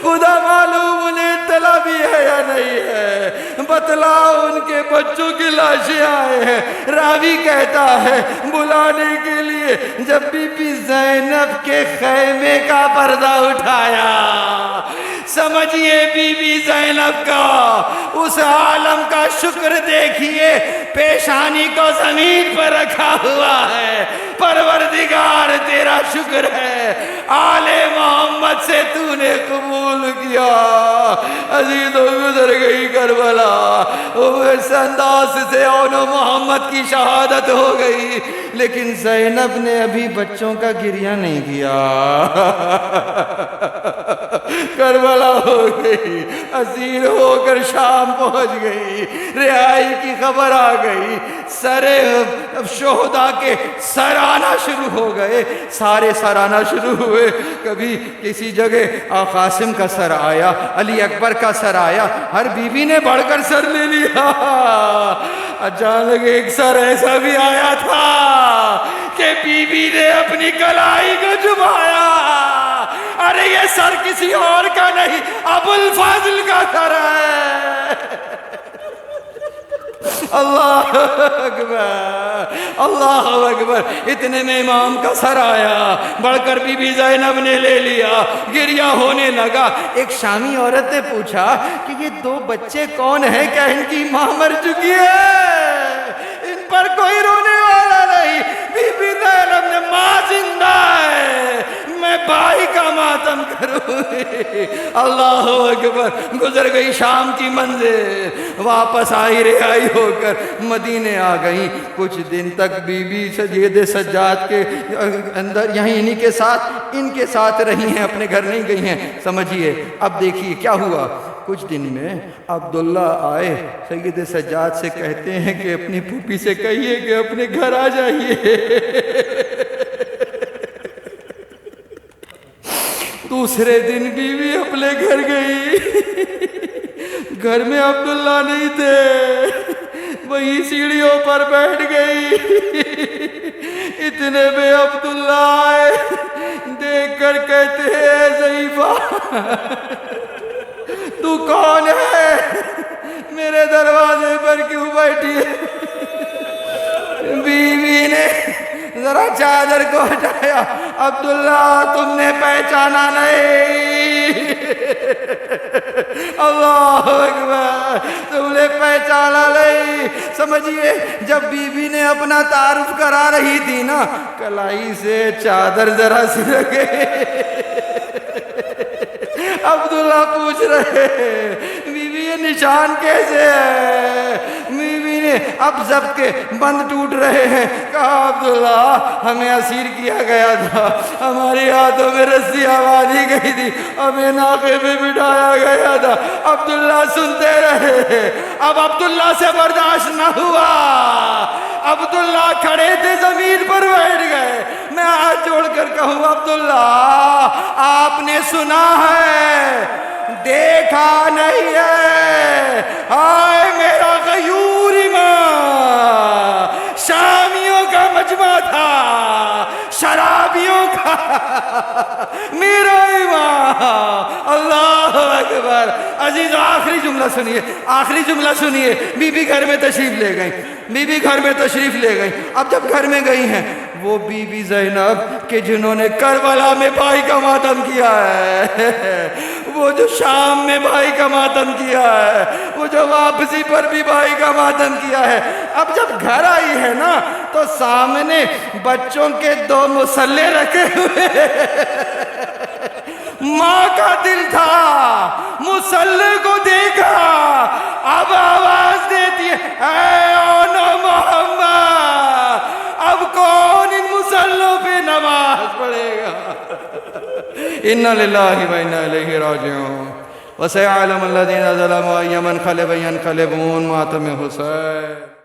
خدا معلوم انہیں اطلاع بھی ہے یا نہیں ہے، بتلاؤ ان کے بچوں کی لاشیں آئے ہیں۔ راوی کہتا ہے بلانے کے لیے جب بی بی زینب کے خیمے کا پردہ اٹھایا، سمجھیے بی بی زینب کا اس عالم کا شکر دیکھیے، پیشانی کو زمین پر رکھا ہوا ہے۔ پروردگار تیرا شکر ہے، آل محمد سے تو نے قبول کیا۔ عزیزوں گزر گئی کربلا، اس انداز سے اولو محمد کی شہادت ہو گئی، لیکن زینب نے ابھی بچوں کا گریہ نہیں کیا۔ کربلا ہو گئی، اسیر ہو کر شام پہنچ گئی، رہائی کی خبر آ گئی، شہداء کے سر آنا شروع ہو گئے، سارے سر آنا شروع ہوئے۔ کبھی کسی جگہ قاسم کا سر آیا، علی اکبر کا سر آیا، ہر بیوی نے بڑھ کر سر لے لیا۔ اچانک ایک سر ایسا بھی آیا تھا کہ بیوی نے اپنی کلائی کو چھپایا۔ ارے یہ سر کسی اور کا نہیں، ابو الفاضل کا سر ہے۔ اللہ اکبر، اللہ اکبر۔ اتنے میں امام کا سر آیا، بڑھ کر بی بی زینب نے لے لیا، گریہ ہونے لگا۔ ایک شامی عورت نے پوچھا کہ یہ دو بچے کون ہیں؟ کیا ان کی ماں مر چکی ہے؟ ان پر کوئی رونے والا نہیں۔ بی بی زینب نے ماں زندہ ہے، میں بھائی کا ماتم کروں گی۔ اللہ اکبر۔ گزر گئی شام کی منزل، واپس آئی رہائی ہو کر مدینے آ گئی۔ کچھ دن تک بی بی سید سجاد کے اندر یہیں انہی کے ساتھ، ان کے ساتھ رہی ہیں، اپنے گھر نہیں گئی ہیں۔ سمجھیے اب دیکھیے کیا ہوا۔ کچھ دن میں عبداللہ آئے، سید سجاد سے کہتے ہیں کہ اپنی پھوپھی سے کہیے کہ اپنے گھر آ جائیے۔ دوسرے دن بیوی اپنے گھر گئی، گھر میں عبداللہ نہیں تھے، وہی سیڑھیوں پر بیٹھ گئی۔ اتنے میں عبداللہ آئے، دیکھ کر کہتے ہیں ضعیفہ تو کون ہے؟ میرے دروازے پر کیوں بیٹھی ہے؟ بیوی نے ذرا چادر کو ہٹایا، عبداللہ تم نے پہچانا نہیں؟ اللہ اکبر، تم نے پہچانا نہیں؟ سمجھیے جب بی بی نے اپنا تعارف کرا رہی تھی نا، کلائی سے چادر ذرا سرک گئی۔ عبداللہ پوچھ رہے بیوی یہ نشان کیسے ہے؟ بیوی نے اب ضبط کے بند ٹوٹ رہے ہیں، کہا عبداللہ ہمیں اسیر کیا گیا تھا، ہماری ہاتھوں میں رسیاں باندھی گئی تھی، ہمیں ناقے پہ بٹھایا گیا تھا۔ عبداللہ سنتے رہے، اب عبداللہ سے برداشت نہ ہوا، عبداللہ کھڑے تھے زمین پر بیٹھ گئے۔ میں ہاتھ جوڑ کر کہوں عبداللہ آپ نے سنا ہے دیکھا نہیں ہے؟ ہائے میرا غیور ایمان، شامیوں کا مجمع تھا، شرابیوں کا میرا ایمان۔ اللہ اکبر۔ عزیز آخری جملہ سنیے، آخری جملہ سنیے۔ بی بی گھر میں تشریف لے گئی، بی بی گھر میں تشریف لے گئی۔ اب جب گھر میں گئی ہیں وہ بی بی زینب کہ جنہوں نے کربلا میں بھائی کا ماتم کیا ہے، وہ جو شام میں بھائی کا ماتم کیا ہے، وہ جو واپسی پر بھی بھائی کا ماتم کیا ہے، اب جب گھر آئی ہے نا تو سامنے بچوں کے دو مسلے رکھے ہوئے، ماں کا دل تھا مسلے کو دیکھا، اب آواز دیتی ہے اے اون محمد، اب کون ان مسلوں پہ نماز پڑھے گا؟ اِنَّا لِلَّهِ وَإِنَّا إِلَيْهِ رَاجِعُونَ وَسَيَعْلَمُ الَّذِينَ ظَلَمُوا أَيَّ مُنْقَلَبٍ يَنْقَلِبُونَ۔ ماتم حسین۔